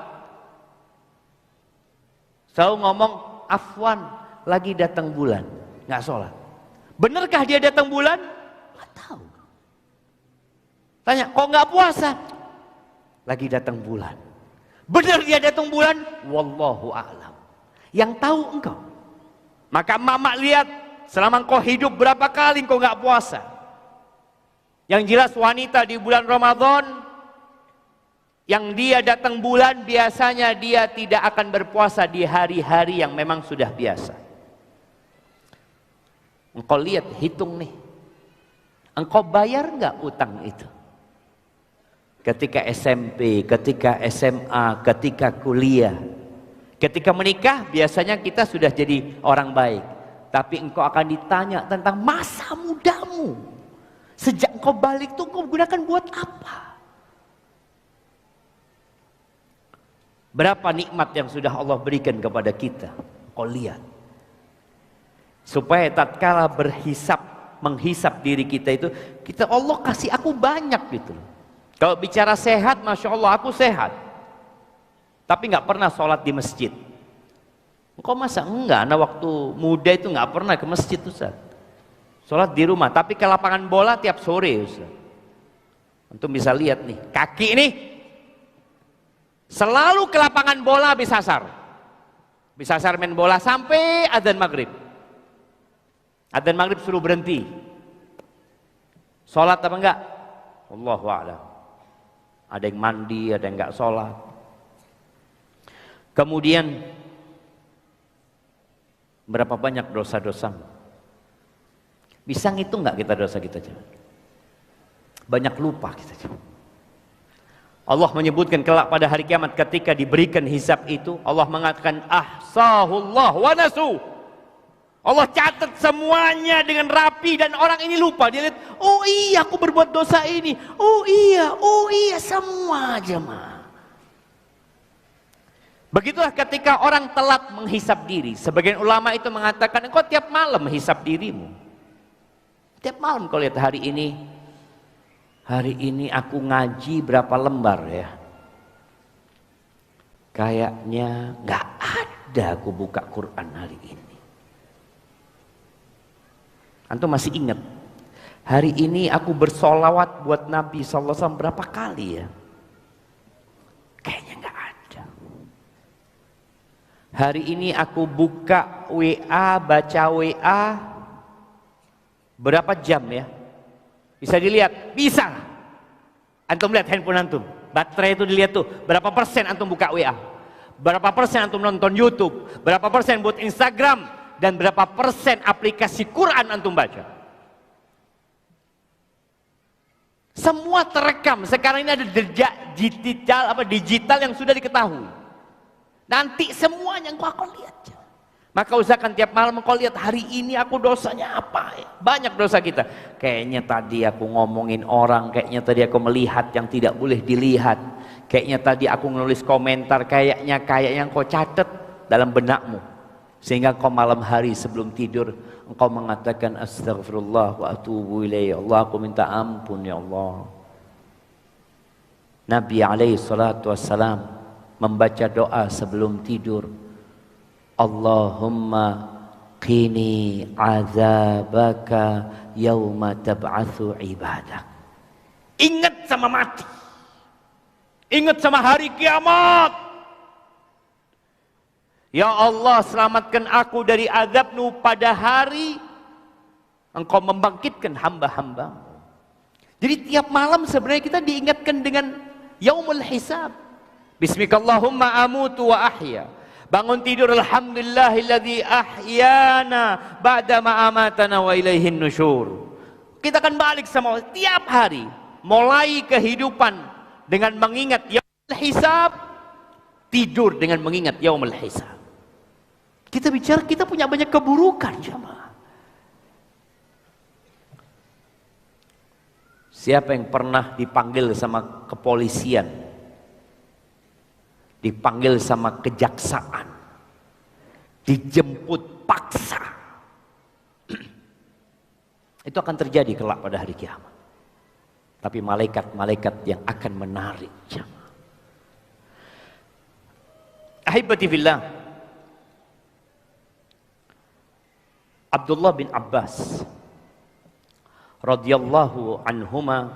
selalu ngomong, afwan, lagi datang bulan, nggak sholat. Benarkah dia datang bulan? Nggak tahu. Tanya, kok nggak puasa? Lagi datang bulan. Benar dia datang bulan? Wallahu a'lam. Yang tahu engkau. Maka mama lihat, selama engkau hidup berapa kali engkau nggak puasa. Yang jelas wanita di bulan Ramadan, yang dia datang bulan, biasanya dia tidak akan berpuasa di hari-hari yang memang sudah biasa. Engkau lihat, hitung nih. Engkau bayar nggak utang itu? Ketika SMP, ketika SMA, ketika kuliah. Ketika menikah, biasanya kita sudah jadi orang baik. Tapi engkau akan ditanya tentang masa mudamu. Sejak engkau balik itu engkau gunakan buat apa? Berapa nikmat yang sudah Allah berikan kepada kita? Kau lihat. Supaya tatkala berhisap, menghisap diri kita itu, kita Allah kasih aku banyak gitu. Kalau bicara sehat, Masya Allah aku sehat. Tapi nggak pernah sholat di masjid. Engkau masa enggak? Anak waktu muda itu nggak pernah ke masjid Ustaz. Sholat di rumah, tapi ke lapangan bola tiap sore Ustaz. Antum bisa lihat nih, kaki nih selalu ke lapangan bola habis asar. Habis asar main bola sampai adzan maghrib. Adzan maghrib suruh berhenti. Sholat apa enggak? Allahu a'lam. Ada yang mandi, ada yang enggak sholat. Kemudian berapa banyak dosa-dosa? Bisa ngitung enggak kita dosa kita? Banyak lupa kita. Allah menyebutkan kelak pada hari kiamat ketika diberikan hisab itu, Allah mengatakan ahsahullah wa nasu. Allah catat semuanya dengan rapi dan orang ini lupa. Dia lihat, oh iya aku berbuat dosa ini. Oh iya semua jemaah. Begitulah ketika orang telat menghisap diri. Sebagian ulama itu mengatakan, engkau tiap malam hisap dirimu. Tiap malam kau lihat hari ini aku ngaji berapa lembar ya. Kayaknya nggak ada aku buka Quran hari ini. Antum masih ingat? Hari ini aku bersolawat buat Nabi SAW berapa kali ya? Kayaknya nggak ada. Hari ini aku buka WA, baca WA berapa jam ya? Bisa dilihat? Bisa. Antum lihat handphone antum. Baterai itu dilihat tuh. Berapa persen antum buka WA? Berapa persen antum nonton YouTube? Berapa persen buat Instagram? Dan berapa persen aplikasi Quran antum baca? Semua terekam. Sekarang ini ada digital yang sudah diketahui. Nanti semuanya engkau akan lihat. Maka usahakan tiap malam engkau lihat hari ini aku dosanya apa ya? Banyak dosa kita. Kayaknya tadi aku ngomongin orang, kayaknya tadi aku melihat yang tidak boleh dilihat. Kayaknya tadi aku nulis komentar, kayaknya engkau catat dalam benakmu. Sehingga engkau malam hari sebelum tidur engkau mengatakan astagfirullah wa atubu ilaih. Allah aku minta ampun ya Allah. Nabi alaihi salatu wassalam membaca doa sebelum tidur. Allahumma qini azabaka yauma tab'atsu ibadak. Ingat sama mati. Ingat sama hari kiamat. Ya Allah, selamatkan aku dari azab-Mu pada hari Engkau membangkitkan hamba-hamba. Jadi tiap malam sebenarnya kita diingatkan dengan yaumul hisab. Bismikallahumma amutu wa ahya. Bangun tidur, alhamdulillahilladzi ahyana ba'da ma amatana wa ilaihin nusyur. Kita akan balik sama tiap hari, mulai kehidupan dengan mengingat yaumul hisab. tidur dengan mengingat yaumul hisab. Kita bicara kita punya banyak keburukan jemaah. Siapa yang pernah dipanggil sama kepolisian, dipanggil sama kejaksaan, dijemput paksa, itu akan terjadi kelak pada hari kiamat. Tapi malaikat-malaikat yang akan menarik jemaah. Ahibati fillah, Abdullah bin Abbas radhiyallahu anhuma,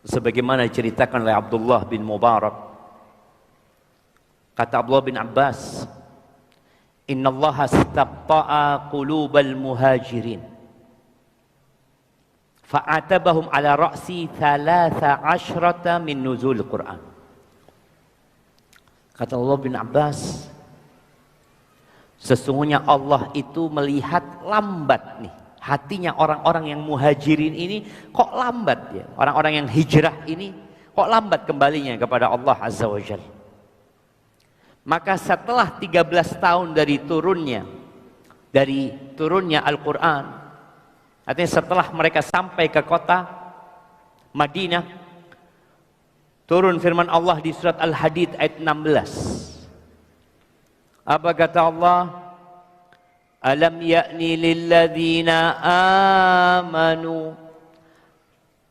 sebagaimana diceritakan oleh Abdullah bin Mubarak, kata Abdullah bin Abbas, innallaha istabta'a qulubal muhajirin fa'atabahum ala ra'si 13 min nuzul Quran. Kata Allah bin Abbas, sesungguhnya Allah itu melihat lambat nih hatinya orang-orang yang muhajirin ini, kok lambat ya. Orang-orang yang hijrah ini kok lambat kembalinya kepada Allah Azza wa Jalla. Maka setelah 13 tahun dari turunnya Al-Quran, artinya setelah mereka sampai ke kota Madinah, turun firman Allah di surat Al-Hadid ayat 16. Apa kata Allah? Alam ya'ni lilladzina amanu,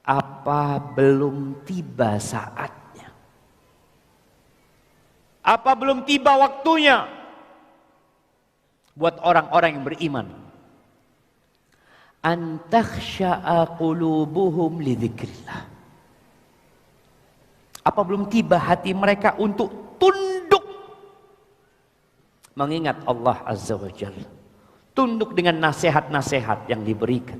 apa belum tiba saatnya? Apa belum tiba waktunya buat orang-orang yang beriman? An takhsha'a qulubuhum li dzikrillah. Apa belum tiba hati mereka untuk tunduk mengingat Allah Azza wa Jalla? Tunduk dengan nasihat-nasihat yang diberikan.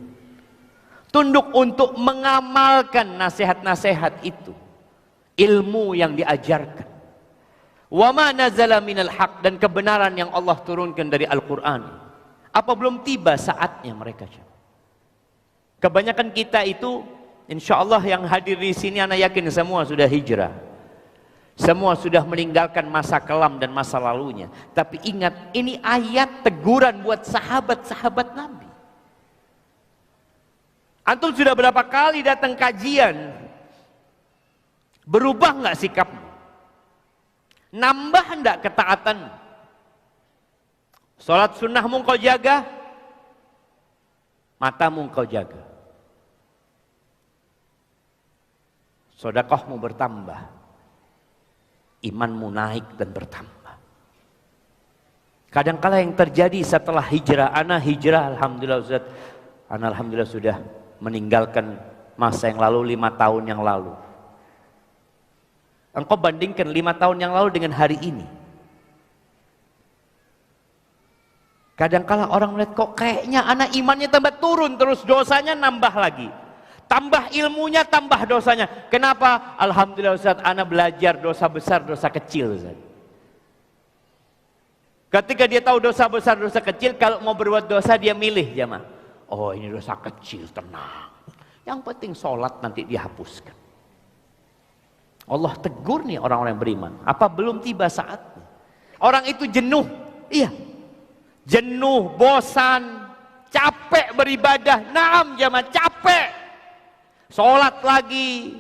Tunduk untuk mengamalkan nasihat-nasihat itu. Ilmu yang diajarkan. Wa ma nazala minal haq, dan kebenaran yang Allah turunkan dari Al-Quran. Apa belum tiba saatnya mereka? Kebanyakan kita itu, insya Allah yang hadir di sini, anak yakin semua sudah hijrah. Semua sudah meninggalkan masa kelam dan masa lalunya. Tapi ingat, ini ayat teguran buat sahabat-sahabat Nabi. Antum sudah berapa kali datang kajian? Berubah nggak sikapmu? Nambah enggak ketaatan? Salat sunnahmu kau jaga, matamu kau jaga. Sedekahmu bertambah. Imanmu naik dan bertambah. Kadangkala yang terjadi setelah hijrah, ana hijrah, alhamdulillah Ustaz, ana alhamdulillah sudah meninggalkan masa yang lalu 5 tahun yang lalu. Engkau bandingkan 5 tahun yang lalu dengan hari ini. Kadangkala orang melihat, kok kayaknya anak imannya tambah turun, terus dosanya nambah lagi. Tambah ilmunya, tambah dosanya. Kenapa? Alhamdulillah Ustaz, anak belajar dosa besar, dosa kecil Ustaz. Ketika dia tahu dosa besar, dosa kecil, kalau mau berbuat dosa dia milih jemaah. Oh ini dosa kecil, tenang. Yang penting sholat nanti dihapuskan. Allah tegur nih orang-orang yang beriman. Apa belum tiba saatnya? Orang itu jenuh. Iya. Jenuh, bosan, capek beribadah. Naam jemaah, capek. Sholat lagi,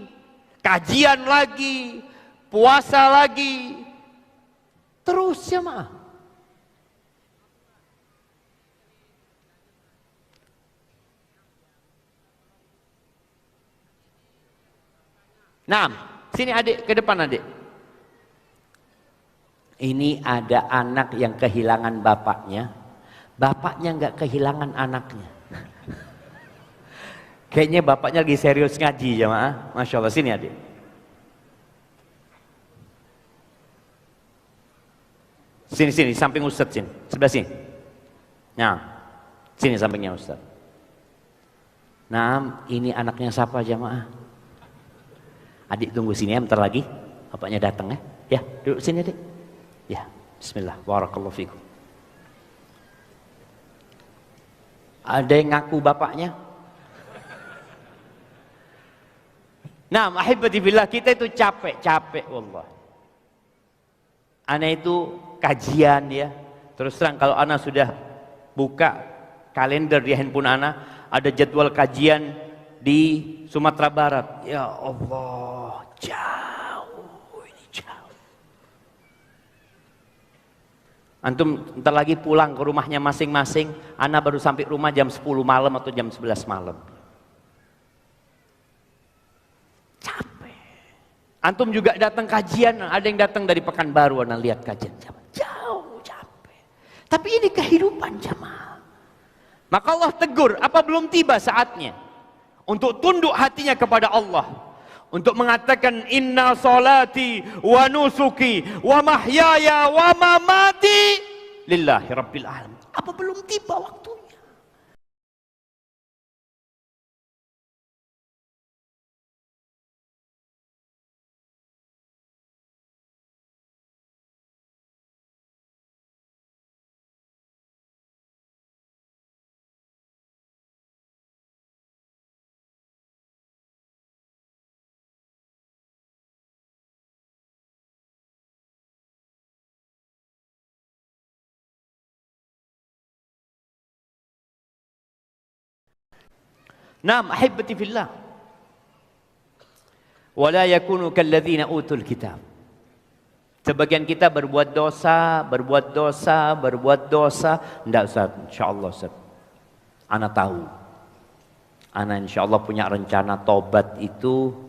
kajian lagi, puasa lagi, terus jemaah. Nah, sini adik, ke depan adik. Ini ada anak yang kehilangan bapaknya, bapaknya nggak kehilangan anaknya. Kayaknya bapaknya lagi serius ngaji jemaah. Masya Allah, sini adik. Sini, samping Ustaz sini, sebelah sini. Nah, sini sampingnya Ustaz. Nah, ini anaknya siapa jemaah? Adik tunggu sini ya, bentar lagi. Bapaknya datang ya. Ya, duduk sini adik. Ya, bismillah, barakallahu fikum. Ada yang ngaku bapaknya? Nah, ahibati billah, kita itu capek wallah. Ana itu kajian ya. Terus terang kalau ana sudah buka kalender di handphone ana, ada jadwal kajian di Sumatera Barat. Ya Allah, jauh ini jauh. Antum ntar lagi pulang ke rumahnya masing-masing, ana baru sampai rumah jam 10 malam atau jam 11 malam. Antum juga datang kajian, ada yang datang dari Pekanbaru, ana lihat kajian jauh, capek. Tapi ini kehidupan jamaah. Maka Allah tegur, apa belum tiba saatnya untuk tunduk hatinya kepada Allah, untuk mengatakan inna salati wa nusuki wa mahyaya wa mamati lillahi rabbil alamin. Apa belum tiba waktunya? Naam ahibbati fillah. Wala yakunu kalladzina utul kitab. Sebagian kita berbuat dosa, berbuat dosa, berbuat dosa. Enggak Ustaz, insyaallah Ustaz. Ana tahu. Ana insyaallah punya rencana tobat itu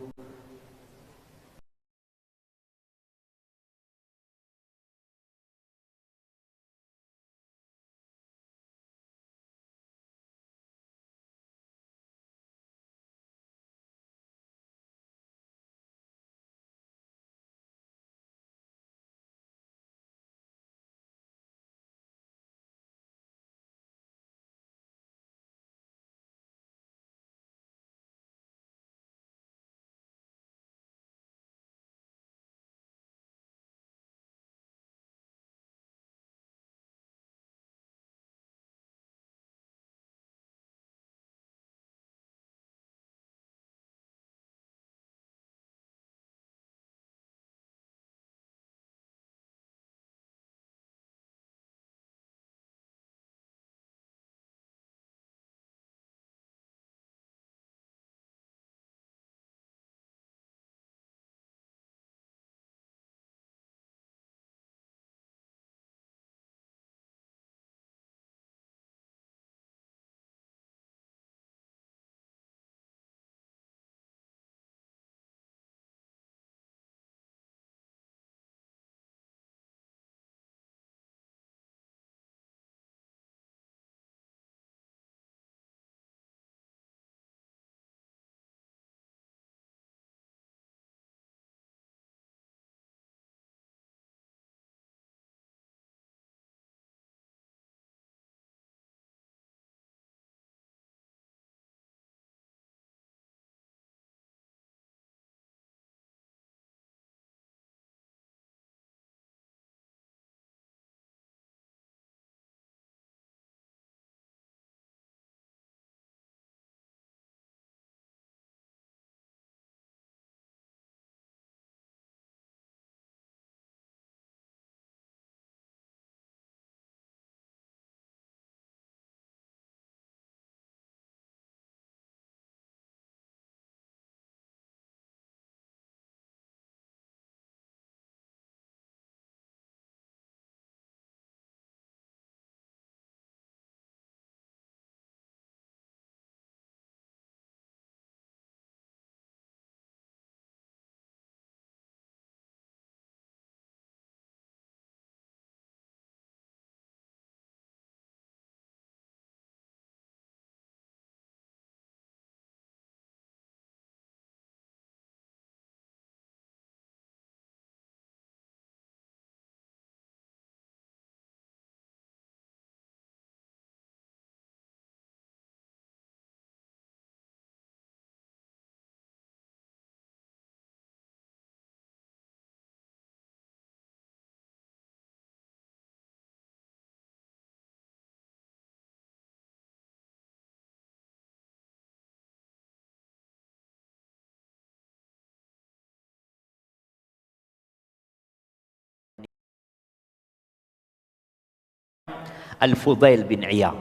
Al-Fudail bin Iyad.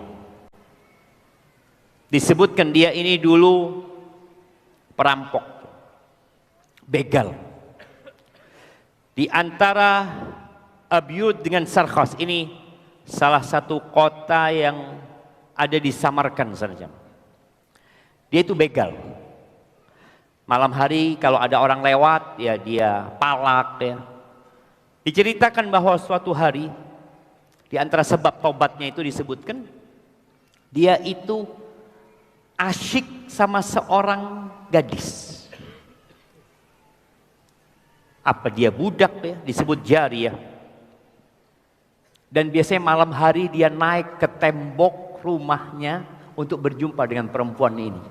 Disebutkan dia ini dulu perampok, begal. Di antara Abyud dengan Sarkhas ini salah satu kota yang ada di Samarkand saja. Dia itu begal. Malam hari kalau ada orang lewat, ya dia palak ya. Diceritakan bahwa suatu hari di antara sebab tobatnya itu disebutkan dia itu asyik sama seorang gadis. Apa dia budak ya, disebut jariyah. Dan biasanya malam hari dia naik ke tembok rumahnya untuk berjumpa dengan perempuan ini.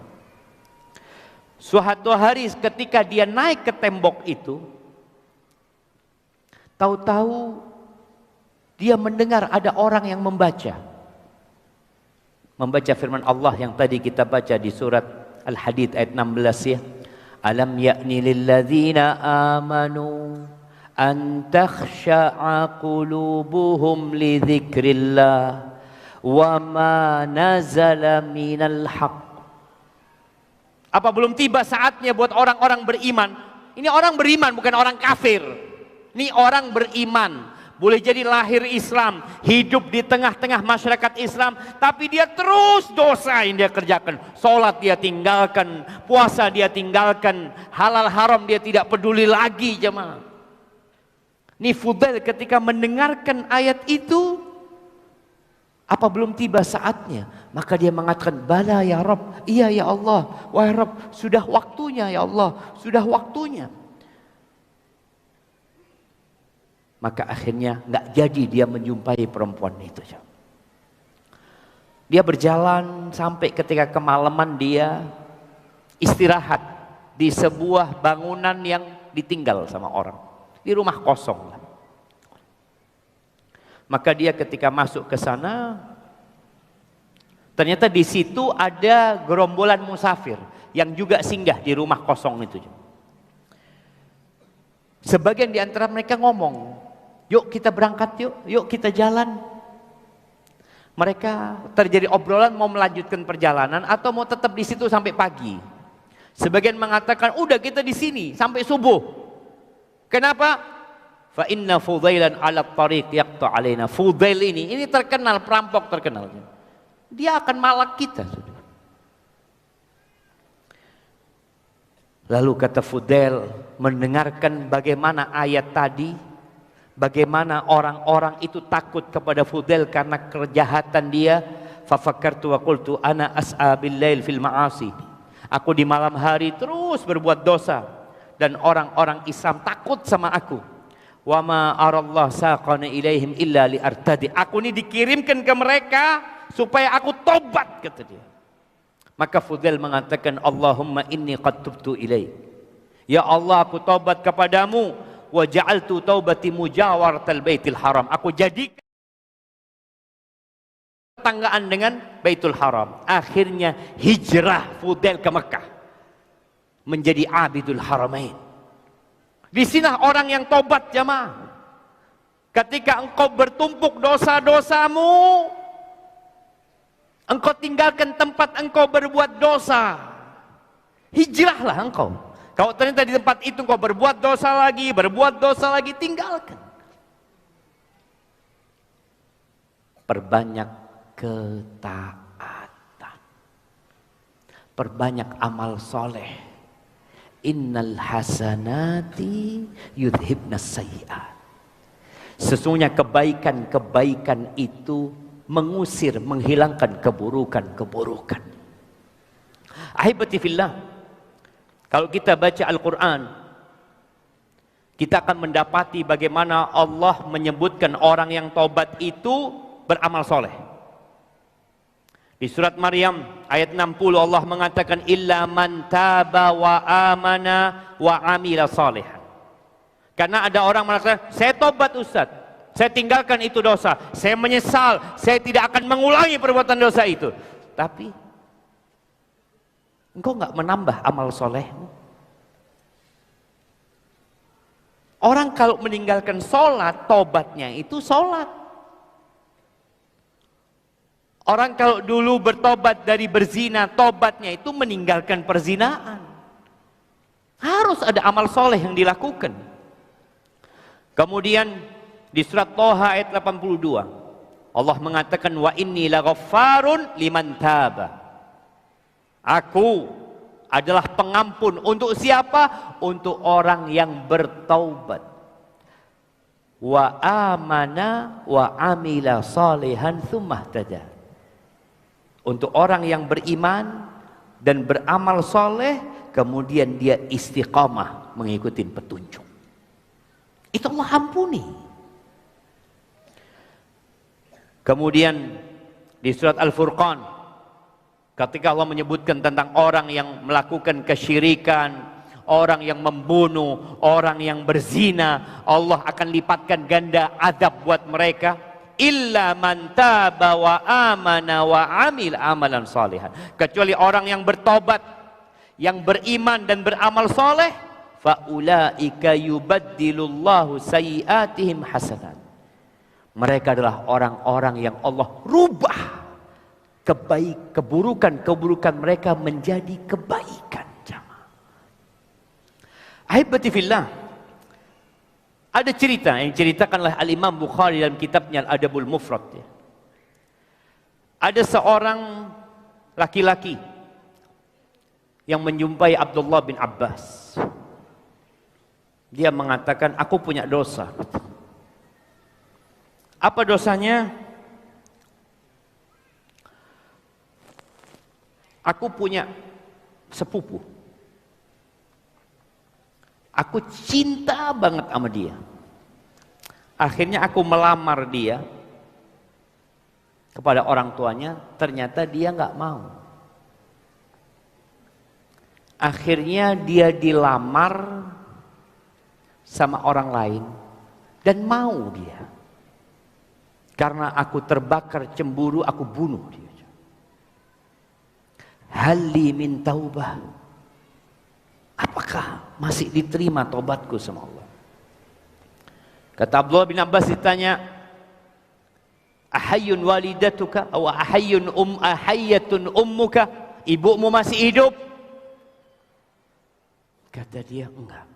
Suatu hari ketika dia naik ke tembok itu, tahu-tahu dia mendengar ada orang yang membaca firman Allah yang tadi kita baca di surat Al-Hadid ayat 16 ya. Alam ya'ni lilladzina amanu an takhsha'a qulubuhum li dzikrillah wa ma nazala minal haqq. Apa belum tiba saatnya buat orang-orang beriman? Ini orang beriman, bukan orang kafir. Ini orang beriman. Boleh jadi lahir Islam, hidup di tengah-tengah masyarakat Islam, tapi dia terus dosa yang dia kerjakan. Sholat dia tinggalkan, puasa dia tinggalkan, halal haram dia tidak peduli lagi, jemaah. Ini Fudail ketika mendengarkan ayat itu, apa belum tiba saatnya? Maka dia mengatakan, bala ya Rabb, iya ya Allah, wahai Rabb, sudah waktunya ya Allah, sudah waktunya. Maka akhirnya nggak jadi dia menjumpai perempuan itu. Dia berjalan sampai ketika kemalaman dia istirahat di sebuah bangunan yang ditinggal sama orang, di rumah kosong. Maka dia ketika masuk ke sana, ternyata di situ ada gerombolan musafir yang juga singgah di rumah kosong itu. Sebagian di antara mereka ngomong, yuk kita berangkat yuk kita jalan. Mereka terjadi obrolan mau melanjutkan perjalanan atau mau tetap di situ sampai pagi. Sebagian mengatakan udah kita di sini sampai subuh. Kenapa? Fa inna Fudailan 'ala tariq yaqta 'alaina. Fudail ini terkenal perampok terkenal. Dia akan malak kita. Lalu kata Fudail mendengarkan bagaimana ayat tadi, bagaimana orang-orang itu takut kepada Fudail karena kejahatan dia. Fafakkartu wa qultu ana as'a bil lail fil ma'asi. Aku di malam hari terus berbuat dosa dan orang-orang Islam takut sama aku. Wa ma arallah saqana ilaihim illa li artadi. Aku ini dikirimkan ke mereka supaya aku tobat, kata dia. Maka Fudail mengatakan, Allahumma inni qad tubtu ilaik. Ya Allah, aku tobat kepadamu. Wa ja'altu taubati mujawaratal baitil haram. Aku jadikan tetanggaan dengan Baitul Haram. Akhirnya hijrah Fudail ke Mekah menjadi abidul haramain. Di sini orang yang tobat, jamaah. Ketika engkau bertumpuk dosa-dosamu, engkau tinggalkan tempat engkau berbuat dosa, hijrahlah engkau. Kalau ternyata di tempat itu engkau berbuat dosa lagi, tinggalkan. Perbanyak ketaatan, perbanyak amal soleh. Innal hasanati yudhibnas sayyi'at. Sesungguhnya kebaikan-kebaikan itu mengusir, menghilangkan keburukan-keburukan. Ahibati fillah, kalau kita baca Al-Quran, kita akan mendapati bagaimana Allah menyebutkan orang yang tobat itu beramal soleh. Di surat Maryam ayat 60 Allah mengatakan illa man taba wa amana wa amila salihan. Karena ada orang mengatakan, saya tobat Ustaz, saya tinggalkan itu dosa, saya menyesal, saya tidak akan mengulangi perbuatan dosa itu. Tapi engkau nggak menambah amal solehmu. Orang kalau meninggalkan sholat, tobatnya itu sholat. Orang kalau dulu bertobat dari berzina, tobatnya itu meninggalkan perzinaan. Harus ada amal soleh yang dilakukan. Kemudian di surat Thaha ayat 82, Allah mengatakan wa inni laghaffarun liman taba. Aku adalah pengampun untuk siapa? Untuk orang yang bertaubat. Wa amana wa amila salihan tsumma ihtada. Untuk orang yang beriman dan beramal soleh, kemudian dia istiqamah mengikuti petunjuk. Itu Allah ampuni. Kemudian di surat Al-Furqan, ketika Allah menyebutkan tentang orang yang melakukan kesyirikan, orang yang membunuh, orang yang berzina, Allah akan lipatkan ganda azab buat mereka. Illa man taba wa amana wa amil amalan salihan. Kecuali orang yang bertobat, yang beriman dan beramal soleh, faulaika yubaddilullahu sayyiatihim hasanat. Mereka adalah orang-orang yang Allah rubah keburukan mereka menjadi kebaikan. Ahibati fillah, ada cerita yang diceritakan oleh Al-Imam Bukhari dalam kitabnya Al-Adabul Mufrad. Ada seorang laki-laki yang menjumpai Abdullah bin Abbas. Dia mengatakan, aku punya dosa. Apa dosanya? Aku punya sepupu. Aku cinta banget sama dia. Akhirnya aku melamar dia kepada orang tuanya, ternyata dia nggak mau. Akhirnya dia dilamar sama orang lain dan mau dia. Karena aku terbakar cemburu, aku bunuh dia. Hali min taubah. Apakah masih diterima tobatku sama Allah? Kata Abdullah bin Abbas ditanya, ahayyun walidatuka aw ahayyatun ummuka? Ibumu masih hidup? Kata dia, enggak.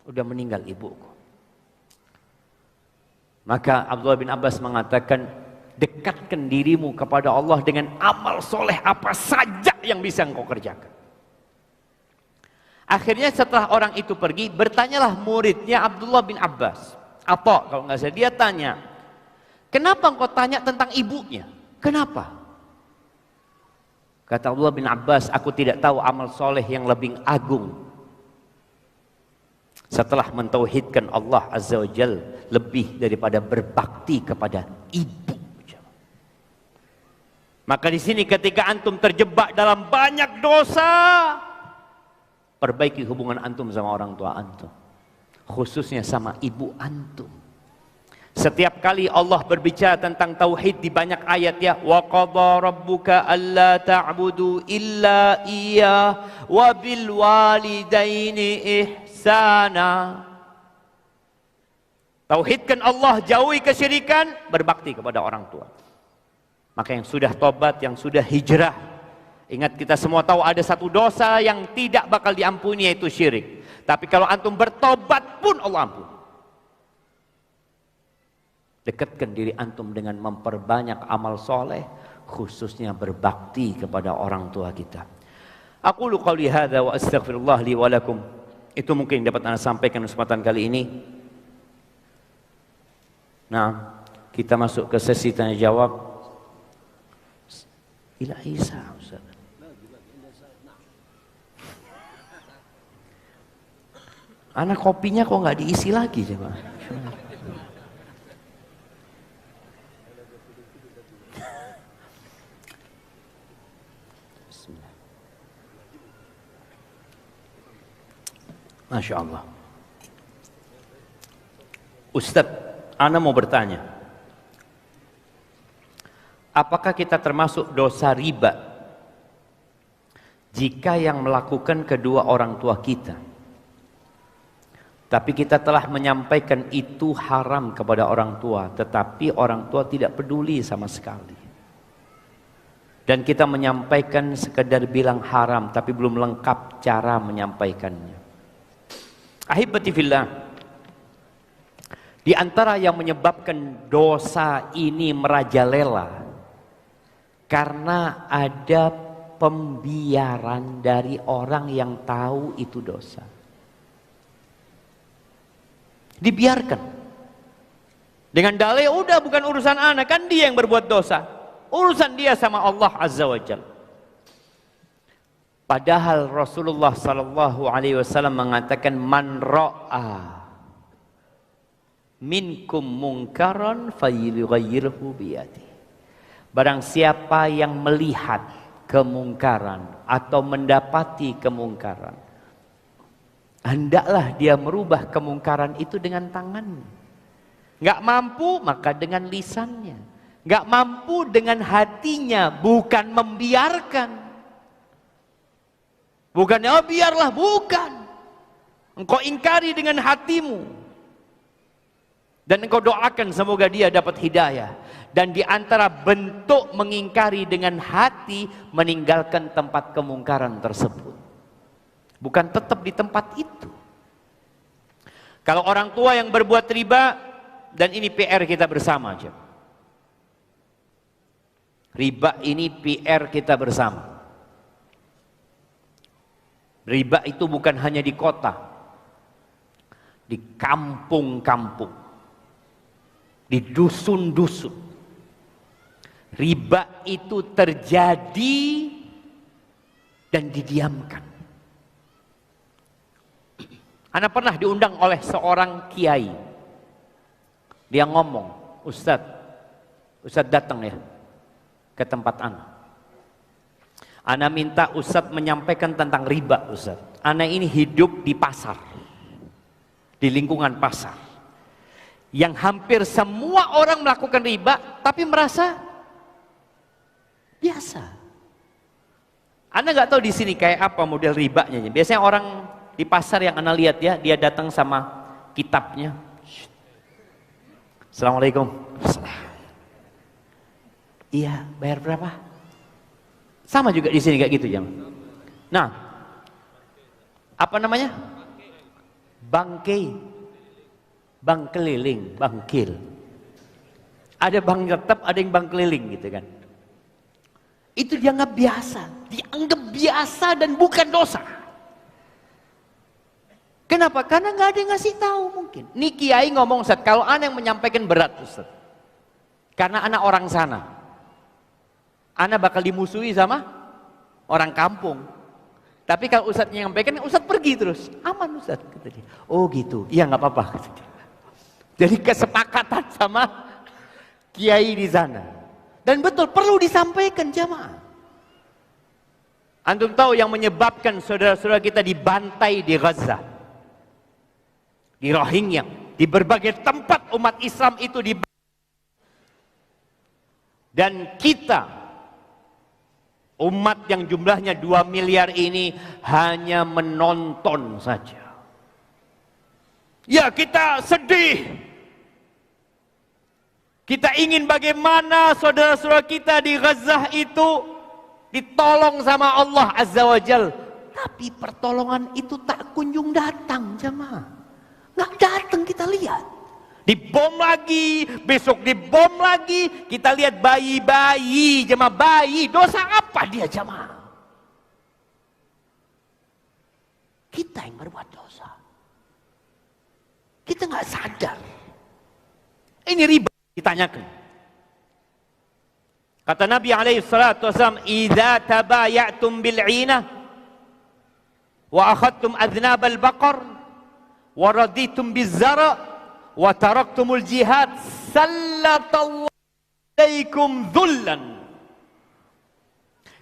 Udah meninggal ibuku. Maka Abdullah bin Abbas mengatakan, dekatkan dirimu kepada Allah dengan amal soleh apa saja yang bisa engkau kerjakan. Akhirnya setelah orang itu pergi, bertanyalah muridnya Abdullah bin Abbas. Apa kalau nggak salah, dia tanya, kenapa engkau tanya tentang ibunya? Kenapa? Kata Abdullah bin Abbas, aku tidak tahu amal soleh yang lebih agung setelah mentauhidkan Allah Azza wa Jal, lebih daripada berbakti kepada ibu. Maka di sini ketika antum terjebak dalam banyak dosa, perbaiki hubungan antum sama orang tua antum, khususnya sama ibu antum. Setiap kali Allah berbicara tentang tauhid di banyak ayat, ya, wa qadha rabbuka alla ta'budu illa iyyah wa bil walidaini ihsana. Tauhidkan Allah, jauhi kesyirikan, berbakti kepada orang tua. Maka yang sudah tobat, yang sudah hijrah, ingat kita semua tahu ada satu dosa yang tidak bakal diampuni, yaitu syirik. Tapi kalau antum bertobat pun Allah ampuni. Dekatkan diri antum dengan memperbanyak amal soleh, khususnya berbakti kepada orang tua kita. Aqulu qouli hadza wa astaghfirullah li wa lakum. Itu mungkin dapat Anda sampaikan kesempatan kali ini. Nah, kita masuk ke sesi tanya jawab. Ila Isa, Ustaz. Anak kopinya kok nggak diisi lagi, coba. Masya Allah. Ustaz, Ana mau bertanya, apakah kita termasuk dosa riba jika yang melakukan kedua orang tua kita, tapi kita telah menyampaikan itu haram kepada orang tua, tetapi orang tua tidak peduli sama sekali? Dan kita menyampaikan sekedar bilang haram, tapi belum lengkap cara menyampaikannya. Ahibati fillah, di antara yang menyebabkan dosa ini merajalela, karena ada pembiaran dari orang yang tahu itu dosa. Dibiarkan. Dengan dalih, udah bukan urusan anak, kan dia yang berbuat dosa. Urusan dia sama Allah Azza wa Jalla. Padahal Rasulullah sallallahu alaihi wasallam mengatakan, man ra'a minkum munkaran falyughayyirhu biyadihi. Barang siapa yang melihat kemungkaran atau mendapati kemungkaran, hendaklah dia merubah kemungkaran itu dengan tangannya. Enggak mampu, maka dengan lisannya. Enggak mampu, dengan hatinya, bukan membiarkan. Bukan, oh biarlah, bukan. Engkau ingkari dengan hatimu. Dan engkau doakan semoga dia dapat hidayah. Dan di antara bentuk mengingkari dengan hati, meninggalkan tempat kemungkaran tersebut. Bukan tetap di tempat itu. Kalau orang tua yang berbuat riba, dan ini PR kita bersama aja. Riba ini PR kita bersama. Riba itu bukan hanya di kota, di kampung-kampung, di dusun-dusun. Riba itu terjadi dan didiamkan. Ana pernah diundang oleh seorang kiai. Dia ngomong, Ustadz datang ya ke tempat Ana minta Ustadz menyampaikan tentang riba. Ustadz, Ana ini hidup di pasar, di lingkungan pasar, yang hampir semua orang melakukan riba, tapi merasa biasa. Ana nggak tahu di sini kayak apa model ribanya. Biasanya orang di pasar yang Ana lihat ya, dia datang sama kitabnya. Assalamualaikum. Iya, bayar berapa? Sama juga di sini kayak gitu jam. Nah, apa namanya? Bangkei, bank keliling, bangkil. Ada bank tetap, ada yang bank keliling gitu kan. Itu dianggap biasa dan bukan dosa. Kenapa? Karena nggak ada yang ngasih tahu mungkin. Nih kiai ngomong, Ustaz, kalau ana yang menyampaikan berat, Ustaz. Karena ana orang sana. Ana bakal dimusuhi sama orang kampung. Tapi kalau Ustaz menyampaikan, Ustaz pergi terus. Aman Ustaz, kata dia. Oh gitu, iya nggak apa-apa. Jadi kesepakatan sama kiai di sana. Dan betul, perlu disampaikan jamaah. Antum tahu yang menyebabkan saudara-saudara kita dibantai di Gaza, di Rohingya, di berbagai tempat umat Islam itu dan kita umat yang jumlahnya 2 miliar ini hanya menonton saja. Ya, kita sedih. Kita ingin bagaimana saudara-saudara kita di Gaza itu ditolong sama Allah Azza wa Jal. Tapi pertolongan itu tak kunjung datang jemaah. Nggak datang, kita lihat. Dibom lagi, besok dibom lagi. Kita lihat bayi-bayi, jemaah, bayi. Dosa apa dia jemaah? Kita yang berbuat dosa. Kita nggak sadar. Ini riba ditanyakan. Kata Nabi alaihi salatu wasallam, "Idza tabayatum bil 'inah wa akhadtum adnab al baqar wa raditum biz zara' wa taraktumul jihad sallatallahu alaikum dhullan."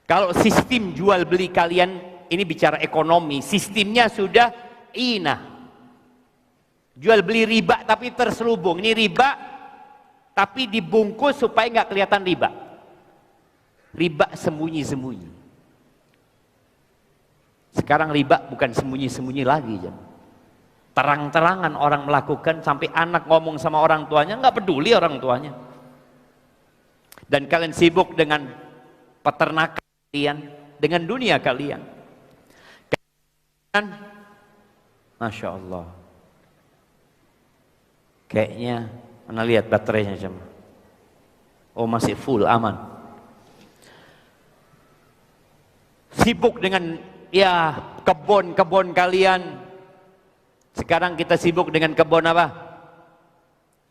Kalau sistem jual beli kalian, ini bicara ekonomi, sistemnya sudah inah. Jual beli riba tapi terselubung. Ini riba tapi dibungkus supaya nggak kelihatan riba. Riba sembunyi-sembunyi. Sekarang riba bukan sembunyi-sembunyi lagi, jam. Terang-terangan orang melakukan, sampai anak ngomong sama orang tuanya nggak peduli orang tuanya. Dan kalian sibuk dengan peternakan kalian, dengan dunia kalian. Masya Allah. Kayaknya, mana lihat baterainya cuma. Oh masih full, aman. Sibuk dengan ya kebun kalian. Sekarang kita sibuk dengan kebun apa?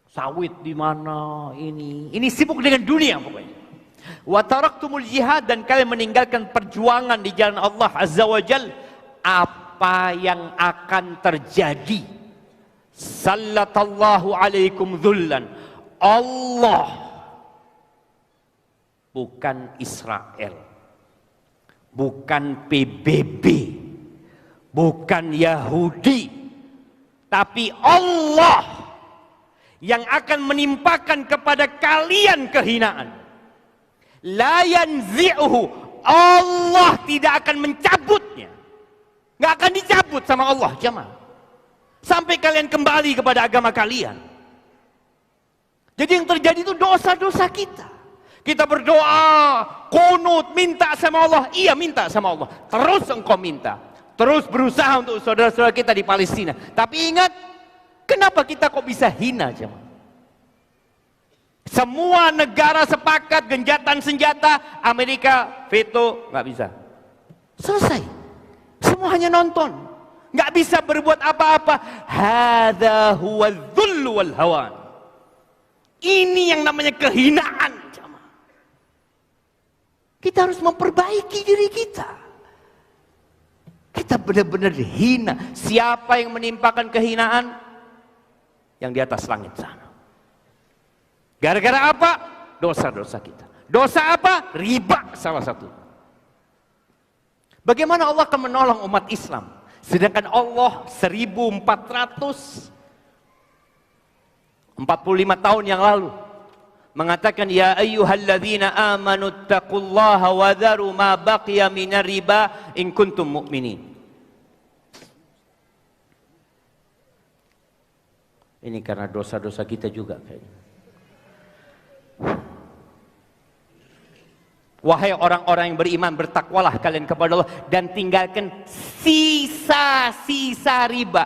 Sawit di mana ini? Ini sibuk dengan dunia pokoknya. Wa taraktumul jihad, dan kalian meninggalkan perjuangan di jalan Allah Azza wa Jal. Apa yang akan terjadi? Sallatallahu alaikum dhullan. Allah, bukan Israel, bukan PBB, bukan Yahudi, tapi Allah yang akan menimpakan kepada kalian kehinaan. La yanzi'uhu, Allah tidak akan mencabutnya. Nggak akan dicabut sama Allah, jemaah. Sampai kalian kembali kepada agama kalian. Jadi yang terjadi itu dosa-dosa kita. Kita berdoa, kunut, minta sama Allah. Iya, minta sama Allah. Terus engkau minta. Terus berusaha untuk saudara-saudara kita di Palestina. Tapi ingat, kenapa kita kok bisa hina, jemaah? Semua negara sepakat genjatan senjata, Amerika veto, nggak bisa. Selesai. Semua hanya nonton, nggak bisa berbuat apa-apa. Hadza huwa dzullu wal hawan. Ini yang namanya kehinaan. Kita harus memperbaiki diri kita. Kita benar-benar hina. Siapa yang menimpakan kehinaan? Yang di atas langit sana. Gara-gara apa? Dosa-dosa kita. Dosa apa? Riba salah satu. Bagaimana Allah akan menolong umat Islam? Sedangkan Allah 1445 tahun yang lalu mengatakan, ya ayyuhalladzina amanu taqullaha wa dharu ma baqiya minar riba in kuntum mu'minin. Ini karena dosa-dosa kita juga kayaknya. Wahai orang-orang yang beriman, bertakwalah kalian kepada Allah dan tinggalkan sisa-sisa riba.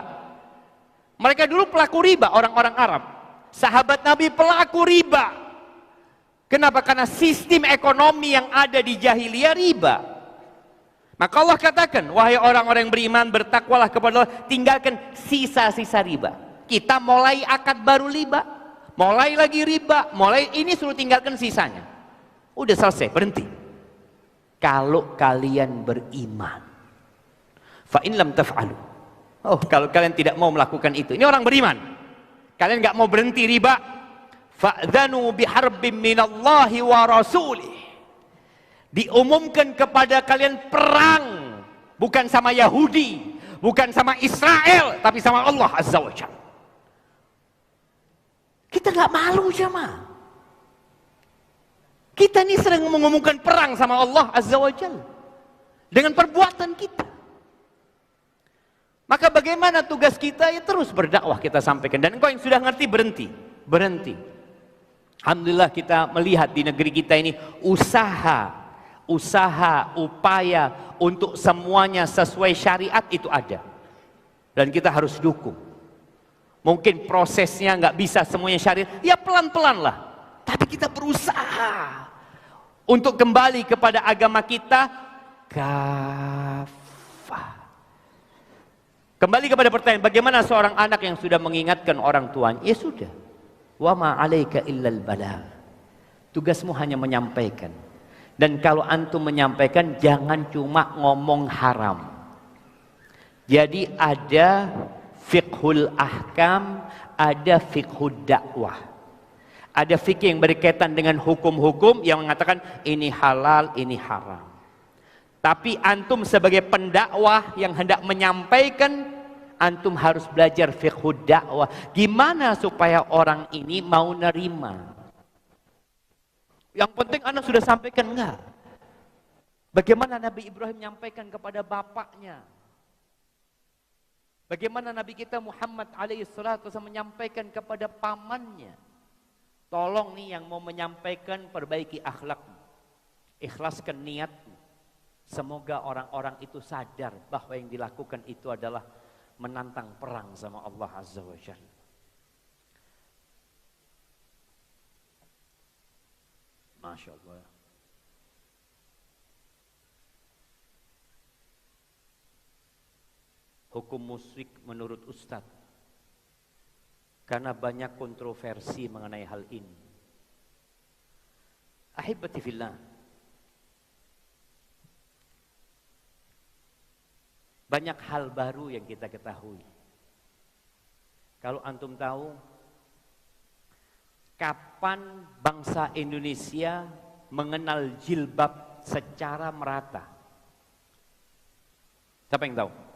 Mereka dulu pelaku riba, orang-orang Arab. Sahabat Nabi pelaku riba. Kenapa? Karena sistem ekonomi yang ada di jahiliyah riba. Maka Allah katakan, wahai orang-orang yang beriman, bertakwalah kepada Allah, tinggalkan sisa-sisa riba. Kita mulai akad baru riba, mulai lagi riba, mulai ini suruh tinggalkan sisanya. Udah selesai, berhenti. Kalau kalian beriman, fa in lam taf'alu. Oh, kalau kalian tidak mau melakukan itu. Ini orang beriman. Kalian nggak mau berhenti riba, fa'dzanu biharbin minallahi wa rasulih. Diumumkan kepada kalian perang, bukan sama Yahudi, bukan sama Israel, tapi sama Allah Azza wa Jalla. Kita nggak malu, jemaah. Kita ini sering mengumumkan perang sama Allah Azza wa Jalla dengan perbuatan kita. Maka bagaimana tugas kita? Ya terus berdakwah kita sampaikan. Dan engkau yang sudah ngerti, berhenti. Alhamdulillah kita melihat di negeri kita ini usaha, upaya untuk semuanya sesuai syariat itu ada. Dan kita harus dukung. Mungkin prosesnya nggak bisa semuanya syariat, ya pelan-pelan lah. Tapi kita berusaha untuk kembali kepada agama kita kafah. Kembali kepada pertanyaan, bagaimana seorang anak yang sudah mengingatkan orang tuanya? Ya sudah. Wa ma 'alaika illal balagh. Tugasmu hanya menyampaikan. Dan kalau antum menyampaikan, jangan cuma ngomong haram. Jadi ada fiqhul ahkam, ada fiqhud dakwah. Ada fikih yang berkaitan dengan hukum-hukum yang mengatakan ini halal, ini haram. Tapi antum sebagai pendakwah yang hendak menyampaikan, antum harus belajar fiqhud dakwah. Gimana supaya orang ini mau nerima? Yang penting anak sudah sampaikan, enggak. Bagaimana Nabi Ibrahim menyampaikan kepada bapaknya? Bagaimana Nabi kita Muhammad alaihissalatu menyampaikan kepada pamannya? Tolong nih yang mau menyampaikan, perbaiki akhlakmu. Ikhlaskan niatmu. Semoga orang-orang itu sadar bahwa yang dilakukan itu adalah menantang perang sama Allah Azza wa Jalla. Masya Allah. Hukum musik menurut Ustadz, karena banyak kontroversi mengenai hal ini. Ahibati fillah, banyak hal baru yang kita ketahui. Kalau antum tahu, kapan bangsa Indonesia mengenal jilbab secara merata? Siapa yang tahu?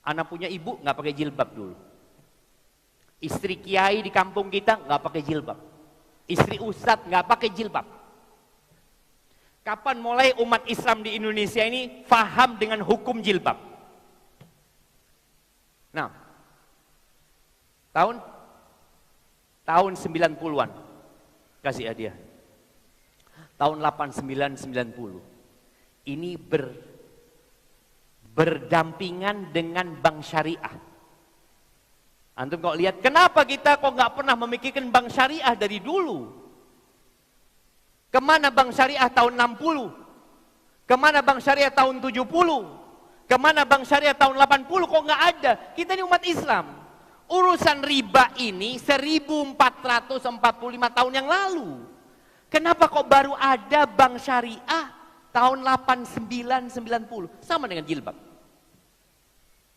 Anak punya ibu nggak pakai jilbab dulu. Istri kiai di kampung kita nggak pakai jilbab. Istri ustadz nggak pakai jilbab. Kapan mulai umat Islam di Indonesia ini faham dengan hukum jilbab? Nah, tahun 90-an kasih hadiah. Tahun 89-90 ini berdampingan dengan bank syariah. Antum kok lihat, kenapa kita kok nggak pernah memikirkan bank syariah dari dulu? Kemana bank syariah tahun 60? Kemana bank syariah tahun 70? Kemana bank syariah tahun 80? Kok nggak ada? Kita ini umat Islam. Urusan riba ini 1445 tahun yang lalu. Kenapa kok baru ada bank syariah tahun 89-90? Sama dengan jilbab.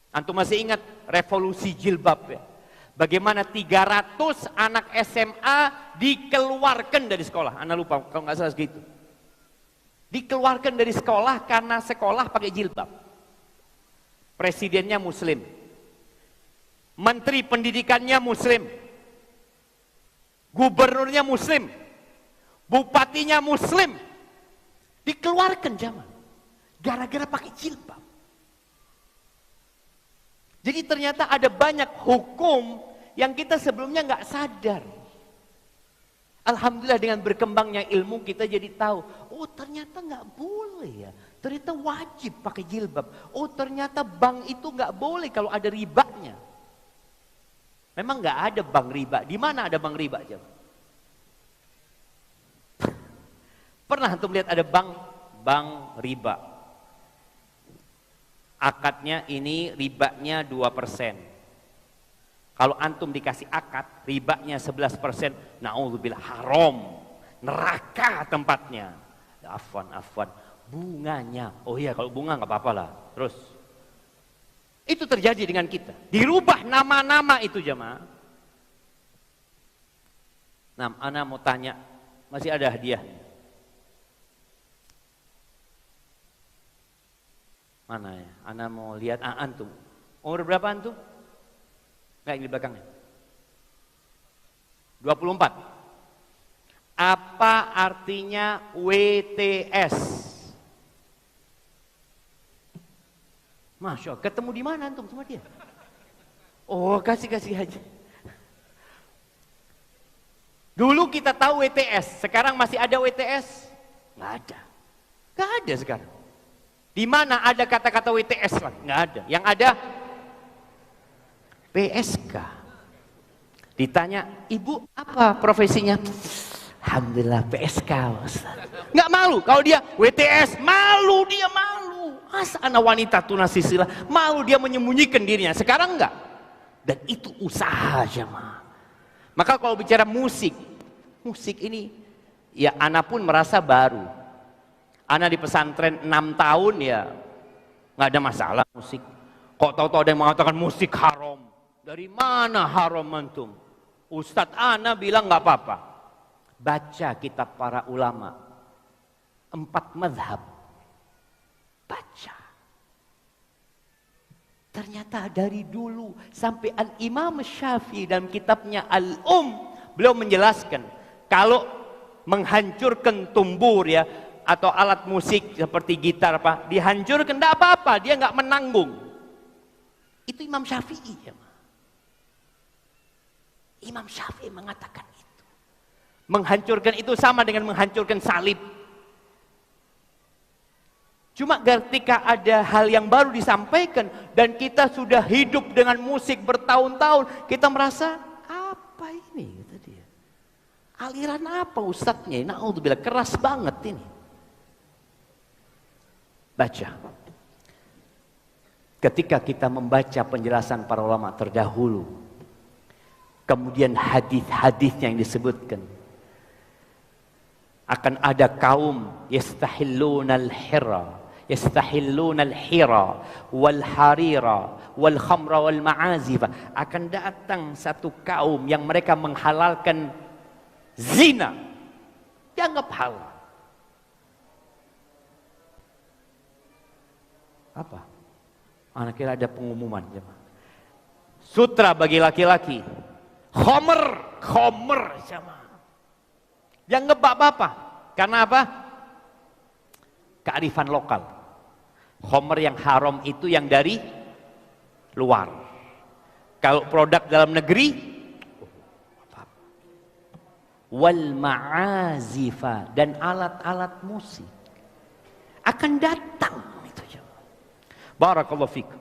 Antum masih ingat revolusi jilbab ya? Bagaimana 300 anak SMA dikeluarkan dari sekolah. Anda lupa kalau nggak salah segitu. Dikeluarkan dari sekolah karena sekolah pakai jilbab. Presidennya muslim. Menteri pendidikannya muslim. Gubernurnya muslim. Bupatinya muslim. Dikeluarkan zaman. Gara-gara pakai jilbab. Jadi ternyata ada banyak hukum yang kita sebelumnya nggak sadar. Alhamdulillah dengan berkembangnya ilmu kita jadi tahu, oh ternyata nggak boleh ya, ternyata wajib pakai jilbab. Oh ternyata bank itu nggak boleh kalau ada ribanya. Memang nggak ada bank riba. Di mana ada bank riba aja? Pernah antum lihat ada bank riba? Akadnya ini ribanya 2%. Kalau antum dikasih akad, ribanya 11%, na'udzubillah, haram, neraka tempatnya. Afwan, bunganya, oh iya kalau bunga nggak apa-apa lah. Terus, itu terjadi dengan kita. Dirubah nama-nama itu jemaah. Nah, ana mau tanya, masih ada hadiah? Mana ya? Ana mau lihat antum. Umur berapa antum? Enggak, ini di belakangnya. 24. Apa artinya WTS? Masya Allah, ketemu di mana antum sama dia? Oh, kasih aja. Dulu kita tahu WTS, sekarang masih ada WTS? Nggak ada. Nggak ada sekarang. Di mana ada kata-kata WTS lah? Nggak ada. Yang ada PSK. Ditanya, ibu apa profesinya? Alhamdulillah PSK. Nggak malu kalau dia WTS, malu dia malu. Masa anak wanita tunasisila malu dia menyembunyikan dirinya. Sekarang enggak. Dan itu usaha jemaah. Maka kalau bicara musik ini ya anak pun merasa baru. Anak di pesantren 6 tahun ya nggak ada masalah musik. Kok tahu-tahu ada yang mengatakan musik haram? Dari mana haram antum? Ustadz ana bilang nggak apa-apa. Baca kitab para ulama 4 mazhab. Baca. Ternyata dari dulu sampai Al-Imam Syafi'i dalam kitabnya beliau menjelaskan kalau menghancurkan tumbur ya atau alat musik seperti gitar apa dihancurkan enggak apa-apa, dia nggak menanggung. Itu Imam Syafi'i ya. Imam Syafi'i mengatakan itu. Menghancurkan itu sama dengan menghancurkan salib. Cuma ketika ada hal yang baru disampaikan dan kita sudah hidup dengan musik bertahun-tahun, kita merasa apa ini? Kata dia. Aliran apa ustadznya? Naudzubillah, keras banget ini. Baca. Ketika kita membaca penjelasan para ulama terdahulu, kemudian hadis-hadisnya yang disebutkan, akan ada kaum yastahillunal hira wal harira wal khamra wal ma'azifa. Akan datang satu kaum yang mereka menghalalkan zina, dianggap halal. Apa? Anak kira ada pengumuman jemaah. Sutra bagi laki-laki, khomer jemaah. Yang ngebak apa? Karena apa? Kearifan lokal. Khomer yang haram itu yang dari luar. Kalau produk dalam negeri, wal ma'azifa, dan alat-alat musik akan datang itu ya. Barakallahu fikum.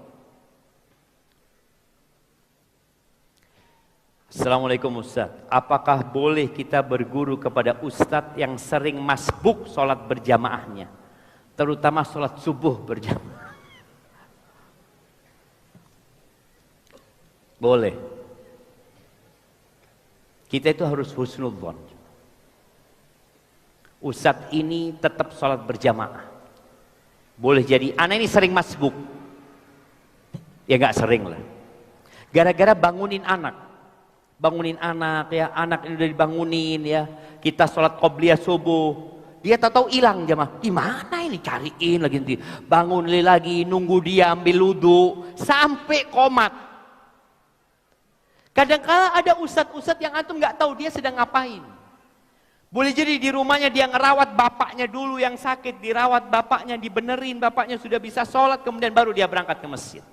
Assalamualaikum Ustaz, apakah boleh kita berguru kepada Ustaz yang sering masbuk sholat berjamaahnya, terutama sholat subuh berjamaah? Boleh. Kita itu harus husnudzon. Ustaz ini tetap sholat berjamaah. Boleh jadi anak ini sering masbuk. Ya nggak sering lah. Gara-gara bangunin anak ya, anak ini udah dibangunin ya, kita sholat qobliyah subuh, dia tahu hilang jemaah. Gimana ini, cariin lagi, nanti bangun lagi, nunggu dia ambil wudu sampai komat. Kadang-kala ada ustadz-ustadz yang antum nggak tahu dia sedang ngapain. Boleh jadi di rumahnya dia ngerawat bapaknya dulu yang sakit, dirawat bapaknya, dibenerin bapaknya sudah bisa sholat, kemudian baru dia berangkat ke masjid.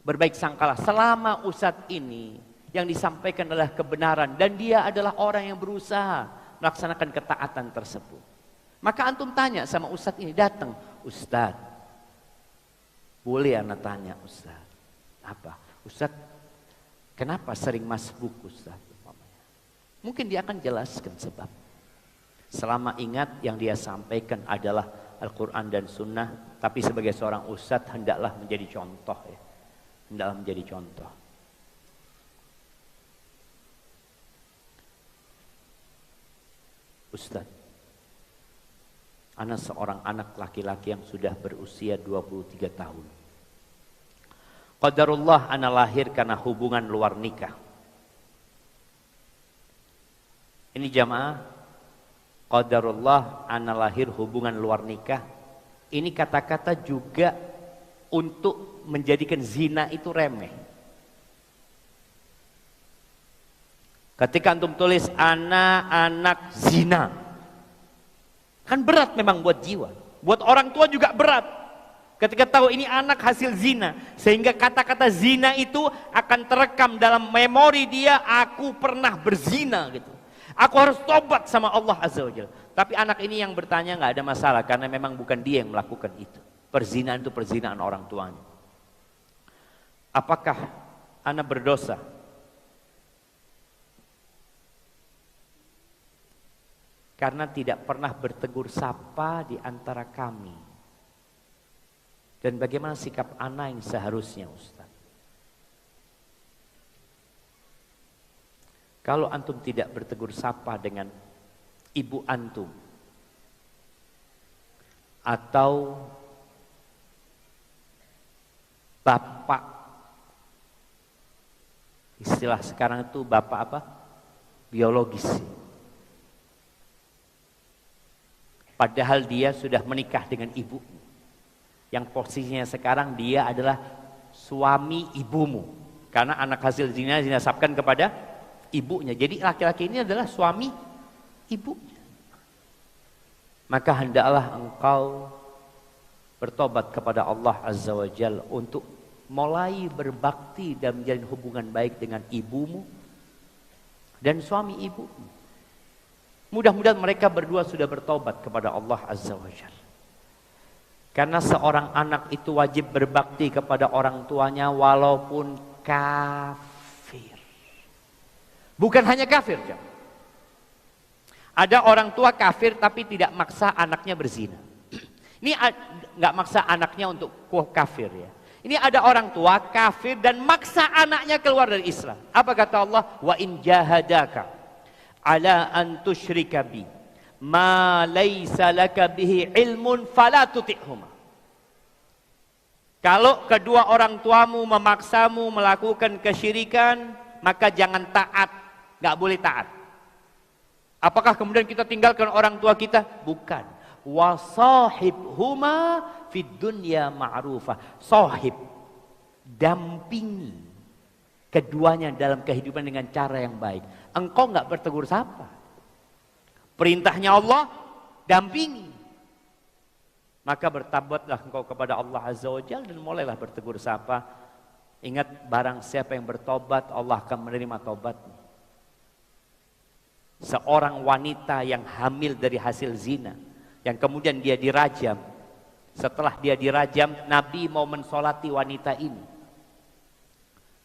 Berbaik sangkalah selama ustadz ini yang disampaikan adalah kebenaran dan dia adalah orang yang berusaha melaksanakan ketaatan tersebut. Maka antum tanya sama ustadz ini, datang, Ustadz, boleh anak tanya Ustadz, apa? Ustadz, kenapa sering masbuk Ustadz? Mungkin dia akan jelaskan sebab. Selama ingat yang dia sampaikan adalah Al-Quran dan Sunnah, tapi sebagai seorang ustadz hendaklah menjadi contoh ya. Hendaklah menjadi contoh. Ustaz, ana seorang anak laki-laki yang sudah berusia 23 tahun. Qadarullah ana lahir karena hubungan luar nikah. Ini jamaah, qadarullah ana lahir hubungan luar nikah. Ini kata-kata juga untuk menjadikan zina itu remeh. Ketika antum tulis anak zina, kan berat memang buat jiwa. Buat orang tua juga berat. Ketika tahu ini anak hasil zina, sehingga kata-kata zina itu akan terekam dalam memori dia, aku pernah berzina gitu. Aku harus tobat sama Allah Azza wa Jalla. Tapi anak ini yang bertanya nggak ada masalah karena memang bukan dia yang melakukan itu. Perzinaan itu perzinaan orang tuanya. Apakah anak berdosa? Karena tidak pernah bertegur sapa di antara kami. Dan bagaimana sikap anak yang seharusnya Ustaz? Kalau antum tidak bertegur sapa dengan ibu antum, atau bapak, istilah sekarang itu bapak apa? Biologis. Padahal dia sudah menikah dengan ibu, yang posisinya sekarang dia adalah suami ibumu, karena anak hasil zina dinasabkan kepada ibunya. Jadi laki-laki ini adalah suami ibunya. Maka hendaklah engkau bertobat kepada Allah Azza wa Jalla untuk mulai berbakti dan menjalin hubungan baik dengan ibumu dan suami ibumu. Mudah-mudahan mereka berdua sudah bertobat kepada Allah Azza wa Jalla. Karena seorang anak itu wajib berbakti kepada orang tuanya walaupun kafir. Bukan hanya kafir, jemaah. Ada orang tua kafir tapi tidak maksa anaknya berzina. Ini nggak maksa anaknya untuk kafir ya. Ini ada orang tua kafir dan maksa anaknya keluar dari Islam. Apa kata Allah? Wa in jahadaka ala an tusyrika bi ma laysa laka bihi ilmun fala tuti'huma. Kalau kedua orang tuamu memaksamu melakukan kesyirikan, maka jangan taat, nggak boleh taat. Apakah kemudian kita tinggalkan orang tua kita? Bukan. Wasahibhuma fid dunya ma'rufah. Sahib, dampingi keduanya dalam kehidupan dengan cara yang baik. Engkau nggak bertegur sapa. Perintahnya Allah, dampingi. Maka bertabatlah engkau kepada Allah Azza wa Jalla dan mulailah bertegur sapa. Ingat, barang siapa yang bertobat, Allah akan menerima tobatnya. Seorang wanita yang hamil dari hasil zina, yang kemudian dia dirajam. Setelah dia dirajam, Nabi mau mensolati wanita ini.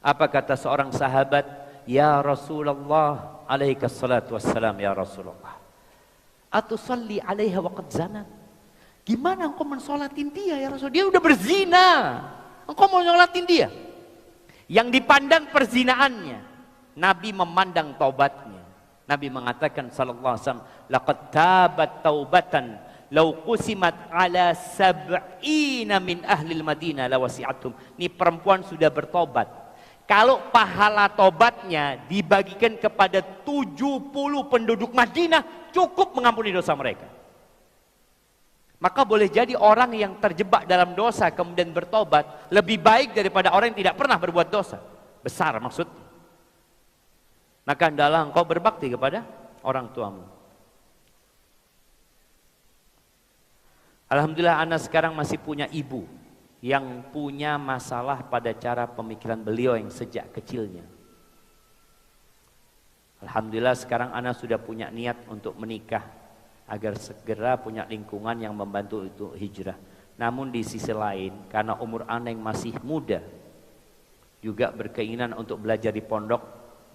Apa kata seorang sahabat? Ya Rasulullah, alaika salatu wassalam ya Rasulullah. Atusalli alaiha waqad zanat. Gimana engkau mensolatin dia ya Rasul? Dia udah berzina. Engkau mau nyolatin dia? Yang dipandang perzinaannya. Nabi memandang taubatnya. Nabi mengatakan sallallahu alaihi wasallam, laqad tabat taubatan law qusimat ala sab'ina min ahli al-Madinah lawasi'atum. Ini perempuan sudah bertobat. Kalau pahala tobatnya dibagikan kepada 70 penduduk Madinah, cukup mengampuni dosa mereka. Maka boleh jadi orang yang terjebak dalam dosa kemudian bertobat lebih baik daripada orang yang tidak pernah berbuat dosa. Besar maksudnya. Maka hendaklah engkau berbakti kepada orang tuamu. Alhamdulillah anak sekarang masih punya ibu yang punya masalah pada cara pemikiran beliau yang sejak kecilnya. Alhamdulillah sekarang anak sudah punya niat untuk menikah agar segera punya lingkungan yang membantu itu hijrah. Namun di sisi lain karena umur anak yang masih muda juga berkeinginan untuk belajar di pondok,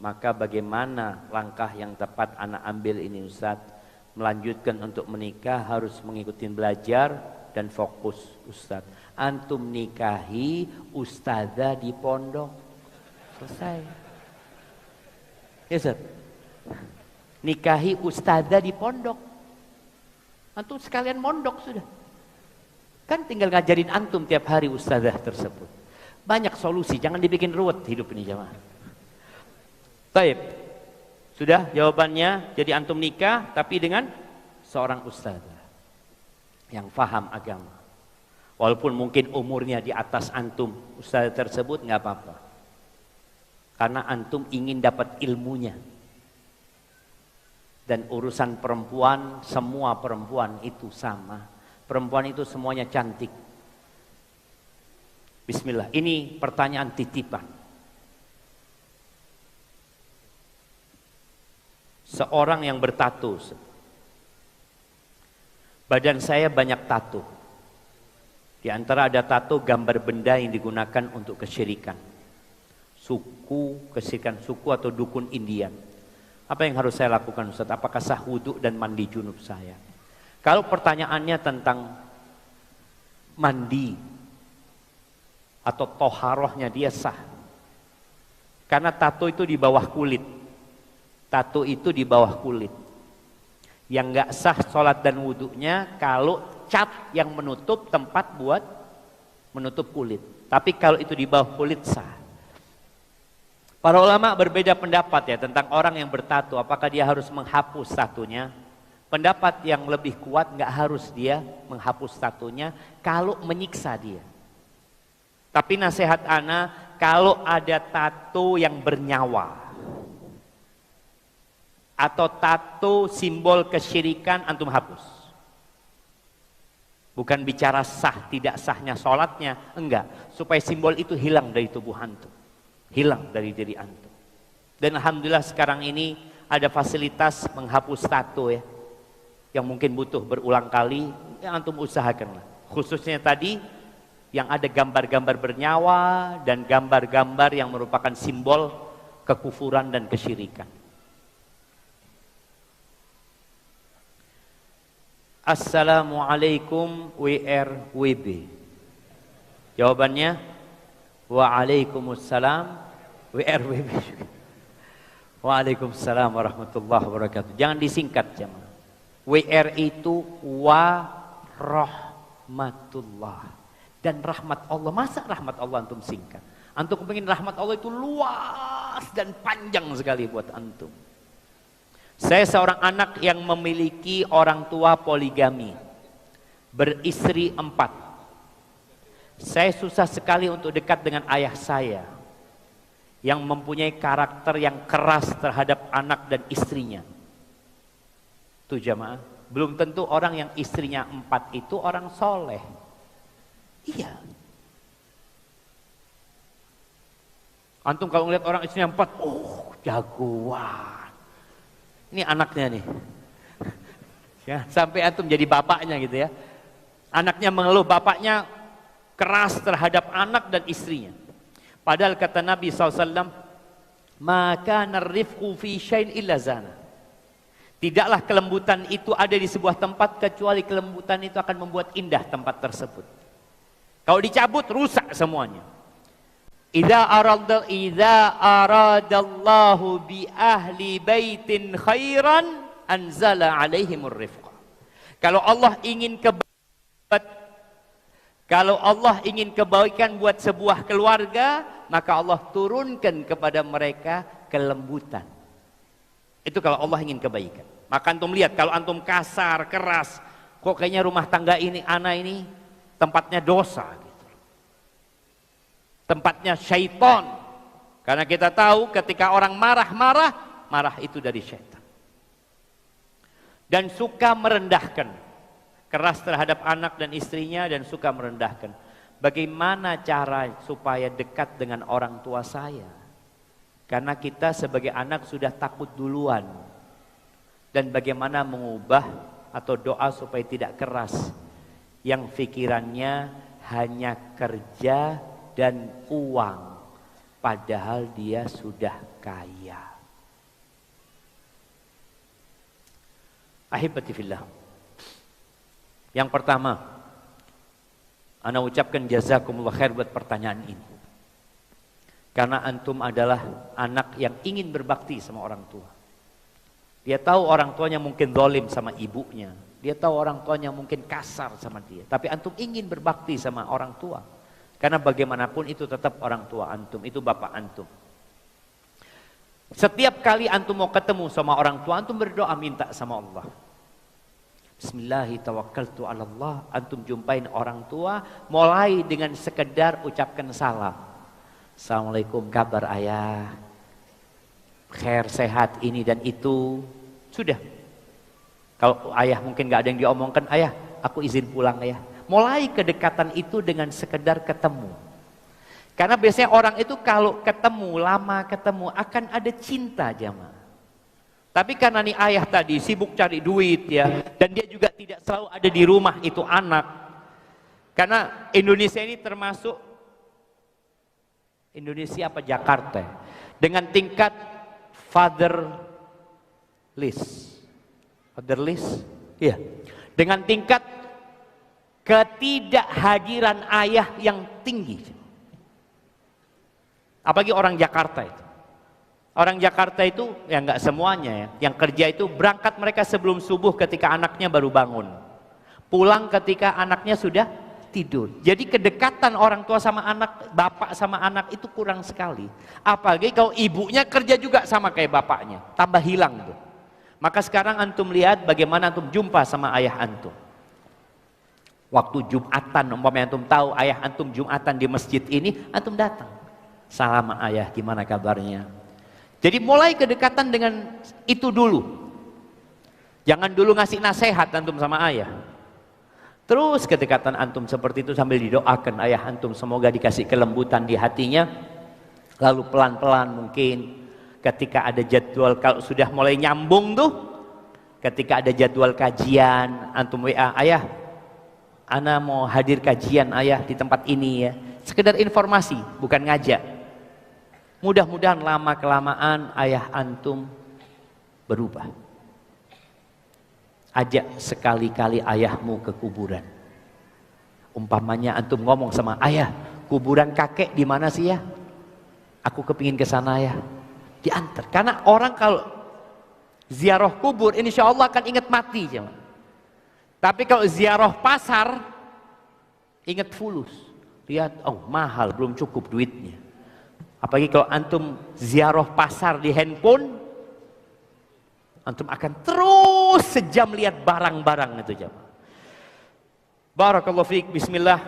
maka bagaimana langkah yang tepat anak ambil ini Ustaz? Melanjutkan untuk menikah harus mengikuti belajar dan fokus Ustaz. Antum nikahi ustazah di pondok. Selesai. Ya Ustaz. Nikahi ustazah di pondok. Antum sekalian mondok sudah. Kan tinggal ngajarin antum tiap hari ustazah tersebut. Banyak solusi, jangan dibikin ruwet hidup ini jemaah. Baik. Sudah jawabannya, jadi antum nikah tapi dengan seorang ustazah yang faham agama. Walaupun mungkin umurnya di atas antum, ustazah tersebut nggak apa-apa. Karena antum ingin dapat ilmunya. Dan urusan perempuan, semua perempuan itu sama. Perempuan itu semuanya cantik. Bismillah, ini pertanyaan titipan. Seorang yang bertato. Badan saya banyak tato. Di antara ada tato gambar benda yang digunakan untuk kesyirikan. Kesyirikan suku atau dukun Indian. Apa yang harus saya lakukan Ustaz? Apakah sah wudu dan mandi junub saya? Kalau pertanyaannya tentang mandi atau toharohnya dia sah. Karena tato itu di bawah kulit. Tato itu di bawah kulit. Yang nggak sah sholat dan wudunya kalau cat yang menutup tempat buat menutup kulit. Tapi kalau itu di bawah kulit sah. Para ulama berbeda pendapat ya tentang orang yang bertato. Apakah dia harus menghapus tatonya? Pendapat yang lebih kuat nggak harus dia menghapus tatonya kalau menyiksa dia. Tapi nasihat ana kalau ada tato yang bernyawa atau tato simbol kesyirikan antum hapus. Bukan bicara sah tidak sahnya sholatnya, enggak. Supaya simbol itu hilang dari tubuh antum, hilang dari diri antum. Dan alhamdulillah sekarang ini ada fasilitas menghapus tato ya, yang mungkin butuh berulang kali, ya antum usahakanlah. Khususnya tadi yang ada gambar-gambar bernyawa dan gambar-gambar yang merupakan simbol kekufuran dan kesyirikan. Assalamualaikum WRWB. Jawabannya Waalaikumsalam WRWB. Waalaikumsalam warahmatullahi wabarakatuh. Jangan disingkat jemaah. WR itu warahmatullah. Dan rahmat Allah. Masa rahmat Allah antum singkat? Antum kepingin rahmat Allah itu luas dan panjang sekali buat antum. Saya seorang anak yang memiliki orang tua poligami, beristri 4. Saya susah sekali untuk dekat dengan ayah saya yang mempunyai karakter yang keras terhadap anak dan istrinya. Tuh jamaah, belum tentu orang yang istrinya 4 itu orang soleh. Iya. Antum kalau ngeliat orang istrinya 4, oh jagoan. Ini anaknya nih. Ya, sampai antum jadi bapaknya gitu ya. Anaknya mengeluh, bapaknya keras terhadap anak dan istrinya. Padahal kata Nabi SAW, maka narifku fi syai'in illa zana. Tidaklah kelembutan itu ada di sebuah tempat kecuali kelembutan itu akan membuat indah tempat tersebut. Kalau dicabut rusak semuanya. Idza aradallahu bi ahli baitin khairan anzala alaihimur rifqa. Kalau Allah ingin kebaikan buat sebuah keluarga, maka Allah turunkan kepada mereka kelembutan. Itu kalau Allah ingin kebaikan. Maka antum lihat kalau antum kasar, keras, kok kayaknya rumah tangga ini, anak ini tempatnya dosa gitu. Tempatnya syaitan. Karena kita tahu ketika orang marah itu dari syaitan. Dan suka merendahkan. Keras terhadap anak dan istrinya dan suka merendahkan. Bagaimana cara supaya dekat dengan orang tua saya? Karena kita sebagai anak sudah takut duluan. Dan bagaimana mengubah atau doa supaya tidak keras. Yang pikirannya hanya kerja dan uang. Padahal dia sudah kaya. Ahibati fillah. Yang pertama, ana ucapkan jazakumullah khair buat pertanyaan ini. Karena antum adalah anak yang ingin berbakti sama orang tua. Dia tahu orang tuanya mungkin zalim sama ibunya. Dia tahu orang tuanya mungkin kasar sama dia. Tapi antum ingin berbakti sama orang tua. Karena bagaimanapun itu tetap orang tua antum, itu bapak antum. Setiap kali antum mau ketemu sama orang tua, antum berdoa minta sama Allah. Bismillahirrahmanirrahim. Antum jumpain orang tua, mulai dengan sekedar ucapkan salam. Assalamualaikum, kabar ayah, khair, sehat, ini dan itu. Sudah. Kalau ayah mungkin gak ada yang diomongkan, ayah aku izin pulang ayah. Mulai kedekatan itu dengan sekedar ketemu. Karena biasanya orang itu kalau ketemu, lama ketemu akan ada cinta jamaah. Tapi karena nih ayah tadi sibuk cari duit ya, dan dia juga tidak selalu ada di rumah itu anak. Karena Indonesia ini termasuk Indonesia apa Jakarta dengan tingkat fatherless, iya, dengan tingkat ketidakhadiran ayah yang tinggi. Apalagi orang Jakarta itu. Orang Jakarta itu ya nggak semuanya ya. Yang kerja itu berangkat mereka sebelum subuh ketika anaknya baru bangun. Pulang ketika anaknya sudah tidur. Jadi kedekatan orang tua sama anak, bapak sama anak itu kurang sekali. Apalagi kalau ibunya kerja juga sama kayak bapaknya, tambah hilang tuh. Maka sekarang antum lihat bagaimana antum jumpa sama ayah antum. Waktu Jumatan, umpamanya antum tahu ayah antum Jumatan di masjid ini, antum datang. Salam ayah, gimana kabarnya? Jadi mulai kedekatan dengan itu dulu. Jangan dulu ngasih nasihat antum sama ayah. Terus kedekatan antum seperti itu sambil didoakan ayah antum semoga dikasih kelembutan di hatinya. Lalu pelan-pelan mungkin ketika ada jadwal, kalau sudah mulai nyambung tuh, ketika ada jadwal kajian, antum WA, ayah, ana mau hadir kajian ayah di tempat ini ya. Sekedar informasi, bukan ngajak. Mudah-mudahan lama kelamaan ayah antum berubah. Ajak sekali-kali ayahmu ke kuburan. Umpamanya antum ngomong sama ayah, kuburan kakek di mana sih ya? Aku kepingin ke sana ya. Diantar. Karena orang kalau ziarah kubur, insya Allah akan ingat mati. Tapi kalau ziarah pasar, ingat fulus. Lihat, oh mahal, belum cukup duitnya. Apalagi kalau antum ziarah pasar di handphone, antum akan terus sejam lihat barang-barang itu jemaah. Barakallahu fiik, bismillah.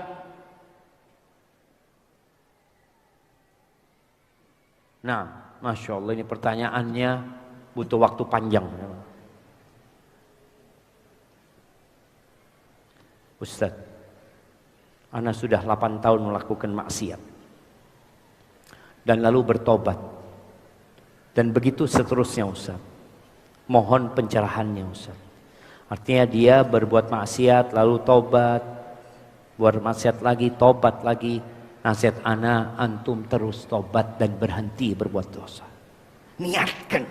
Nah, Masya Allah ini pertanyaannya butuh waktu panjang. Ustaz, ana sudah 8 tahun melakukan maksiat dan lalu bertobat, dan begitu seterusnya Ustaz. Mohon pencerahannya Ustaz. Artinya dia berbuat maksiat lalu tobat, buat maksiat lagi, tobat lagi. Nasihat ana, antum terus tobat dan berhenti berbuat dosa. Niatkan,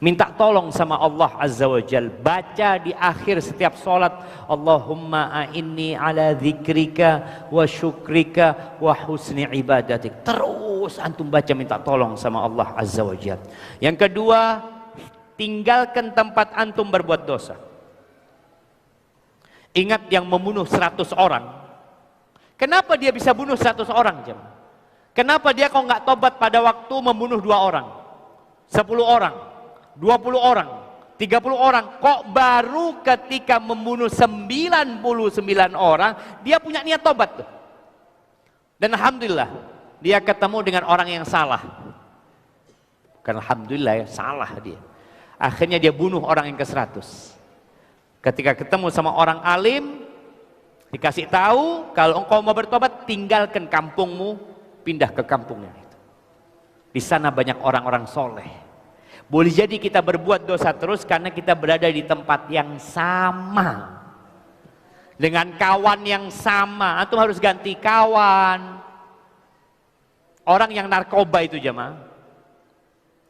minta tolong sama Allah Azza wa Jal. Baca di akhir setiap sholat, Allahumma a'inni ala dzikrika wa syukrika wa husni ibadatik. Terus antum baca minta tolong sama Allah Azza wa Jal. Yang kedua, tinggalkan tempat antum berbuat dosa. Ingat yang membunuh 100 orang. Kenapa dia bisa bunuh 100 orang? Kenapa dia kok nggak tobat pada waktu membunuh 2 orang, 10 orang, 20 orang, 30 orang? Kok baru ketika membunuh 99 orang dia punya niat tobat tuh? Dan alhamdulillah dia ketemu dengan orang yang salah. Karena alhamdulillah ya, salah dia. Akhirnya dia bunuh orang yang ke-100. Ketika ketemu sama orang alim, dikasih tahu, kalau engkau mau bertobat, tinggalkan kampungmu, pindah ke kampungnya itu. Di sana banyak orang-orang soleh. Boleh jadi kita berbuat dosa terus karena kita berada di tempat yang sama, dengan kawan yang sama. Antum harus ganti kawan. Orang yang narkoba itu jemaah,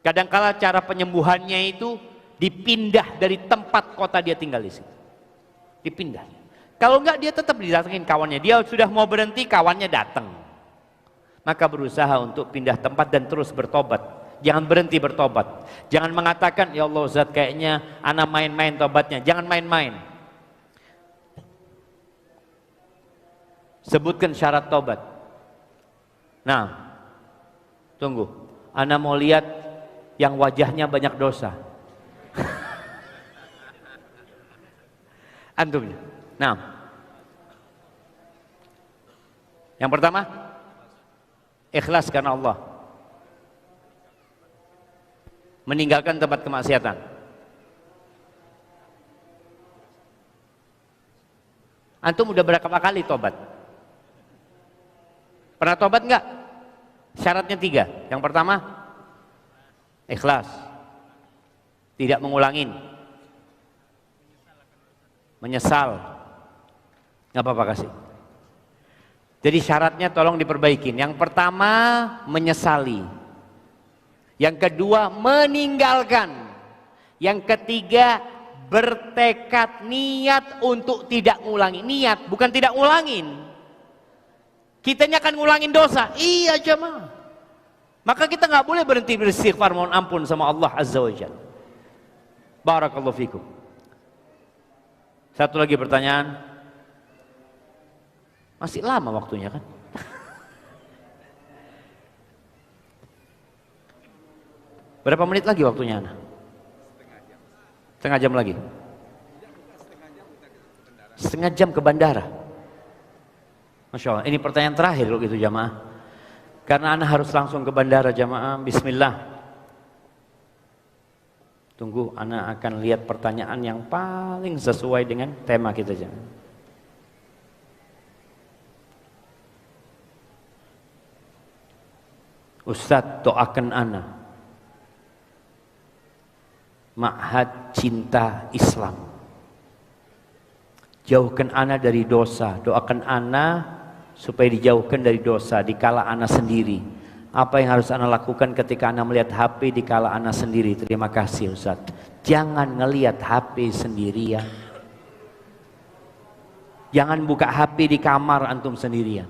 kadangkala cara penyembuhannya itu dipindah dari tempat kota dia tinggal di situ. Dipindah. Kalau enggak dia tetap didatengin kawannya. Dia sudah mau berhenti, kawannya datang. Maka berusaha untuk pindah tempat dan terus bertobat. Jangan berhenti bertobat. Jangan mengatakan, ya Allah Ustaz kayaknya ana main-main tobatnya. Jangan main-main. Sebutkan syarat tobat. Nah, tunggu. Ana mau lihat yang wajahnya banyak dosa. Antumnya. Nah, yang pertama, ikhlas karena Allah, meninggalkan tempat kemaksiatan. Antum udah berapa kali tobat? Pernah tobat enggak? Syaratnya 3. Yang pertama, ikhlas, tidak mengulangin, menyesal. Nggak apa-apa kasih. Jadi syaratnya tolong diperbaikin. Yang pertama, menyesali. Yang kedua, meninggalkan. Yang ketiga, bertekad niat untuk tidak ngulangi. Niat, bukan tidak ngulangin. Kitanya akan ngulangin dosa. Iya jemaah. Maka kita nggak boleh berhenti beristighfar mohon ampun sama Allah Azza wa Jalla. Barakallahu fikum. Satu lagi pertanyaan. Masih lama waktunya kan? Berapa menit lagi waktunya Ana? Setengah jam lagi. Setengah jam ke bandara. Masya Allah, ini pertanyaan terakhir kalau gitu jamaah. Karena Ana harus langsung ke bandara jamaah. Bismillah. Tunggu, Ana akan lihat pertanyaan yang paling sesuai dengan tema kita jamaah. Ustadz doakan ana Ma'had Cinta Islam. Jauhkan ana dari dosa, doakan ana supaya dijauhkan dari dosa dikala ana sendiri. Apa yang harus ana lakukan ketika ana melihat HP dikala ana sendiri? Terima kasih Ustaz. Jangan ngelihat HP sendirian. Jangan buka HP di kamar antum sendirian.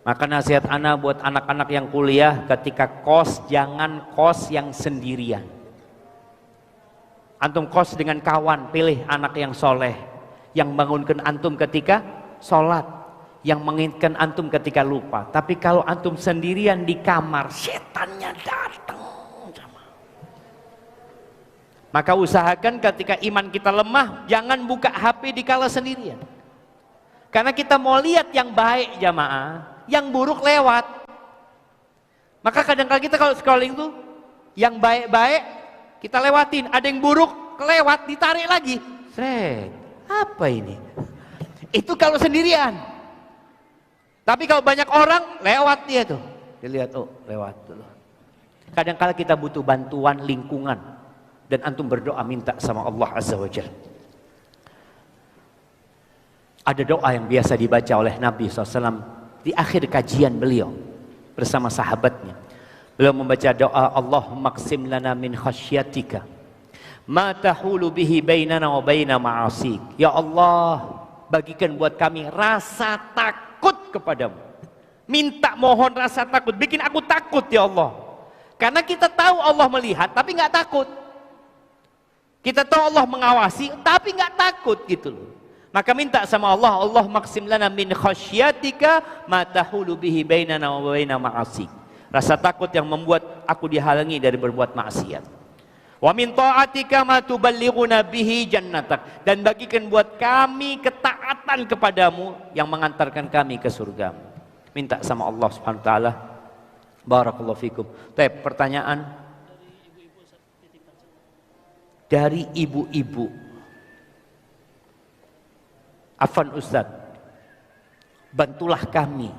Maka nasihat ana buat anak-anak yang kuliah, ketika kos jangan kos yang sendirian. Antum kos dengan kawan, pilih anak yang soleh, yang bangunkan antum ketika sholat, yang mengingatkan antum ketika lupa. Tapi kalau antum sendirian di kamar, setannya datang. Maka usahakan ketika iman kita lemah, jangan buka HP di kala sendirian. Karena kita mau lihat yang baik jamaah, yang buruk lewat. Maka kadang-kadang kita kalau scrolling tuh, yang baik-baik kita lewatin, ada yang buruk kelewat, ditarik lagi. Sret, apa ini? Itu kalau sendirian. Tapi kalau banyak orang, lewat dia tuh. Dilihat, oh lewat dulu. Kadang-kadang kita butuh bantuan lingkungan. Dan antum berdoa minta sama Allah Azza wa Jalla. Ada doa yang biasa dibaca oleh Nabi SAW di akhir kajian beliau bersama sahabatnya. Beliau membaca doa, Allahumma qsim lana min khasyatika ma tahulu bihi bainana wa baina ma'asik. Ya Allah, bagikan buat kami rasa takut kepadamu. Minta mohon rasa takut, bikin aku takut ya Allah. Karena kita tahu Allah melihat tapi nggak takut. Kita tahu Allah mengawasi tapi nggak takut gitu loh. Maka minta sama Allah, Allahumma qsim lana min khasyatika ma tahulu bihi bainana wa baina ma'asik. Rasa takut yang membuat aku dihalangi dari berbuat maksiat. Wa min ta'atika ma tuballighuna bihi jannatak, dan bagikan buat kami ketaatan kepadamu yang mengantarkan kami ke surgamu. Minta sama Allah Subhanahu wa taala. Barakallahu fikum. Baik, pertanyaan dari ibu-ibu. Afwan Ustaz, bantulah kami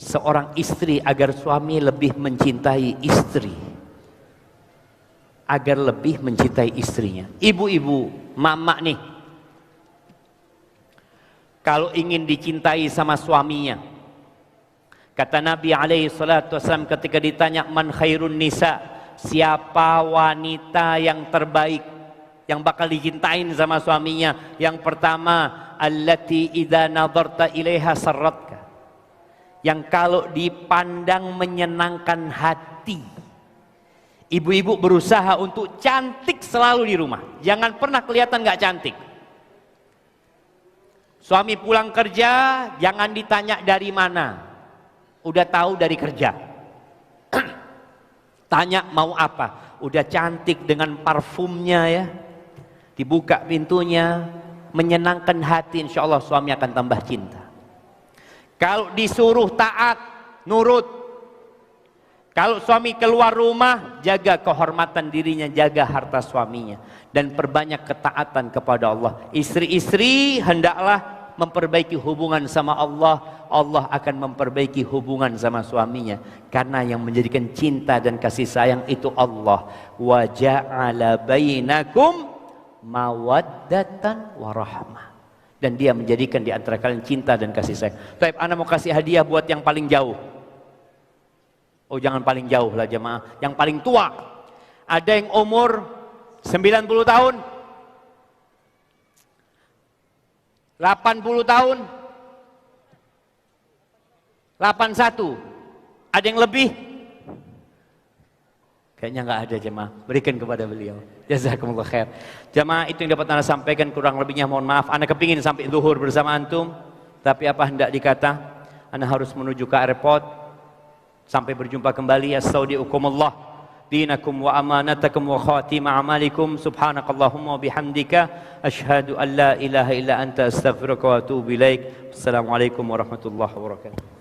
seorang istri agar suami lebih mencintai istri, agar lebih mencintai istrinya. Ibu-ibu, mama nih, kalau ingin dicintai sama suaminya, kata Nabi alaihi salatu wasallam ketika ditanya man khairun nisa, siapa wanita yang terbaik yang bakal dicintain sama suaminya? Yang pertama, allati idza nadarta ilaiha sarratka, yang kalau dipandang menyenangkan hati. Ibu-ibu berusaha untuk cantik selalu di rumah, jangan pernah kelihatan nggak cantik. Suami pulang kerja jangan ditanya dari mana, udah tahu dari kerja. Tanya mau apa, udah cantik dengan parfumnya ya, dibuka pintunya, menyenangkan hati, insya Allah suami akan tambah cinta. Kalau disuruh taat, nurut. Kalau suami keluar rumah, jaga kehormatan dirinya, jaga harta suaminya, dan perbanyak ketaatan kepada Allah. Istri-istri hendaklah memperbaiki hubungan sama Allah, Allah akan memperbaiki hubungan sama suaminya. Karena yang menjadikan cinta dan kasih sayang itu Allah. Wa ja'ala bainakum mawaddatan warahmah. Dan dia menjadikan di antara kalian cinta dan kasih sayang. Baik, ana mau kasih hadiah buat yang paling jauh. Oh jangan paling jauh lah jemaah, yang paling tua. Ada yang umur 90 tahun, 80 tahun, 81. Ada yang lebih? Kayaknya nggak ada jemaah. Berikan kepada beliau. Jazakumullah khair. Jemaah, itu yang dapat ana sampaikan, kurang lebihnya mohon maaf. Ana kepingin sampai zuhur bersama antum, tapi apa hendak dikata, ana harus menuju ke airport. Sampai berjumpa kembali. Astaudiukumullah dinakum wa amanatakum wa khatima amalikum. Subhanakallahumma wa bihamdika asyhadu an la ilaha illa anta astaghfiruka wa atubu ilaik. Assalamualaikum warahmatullahi wabarakatuh.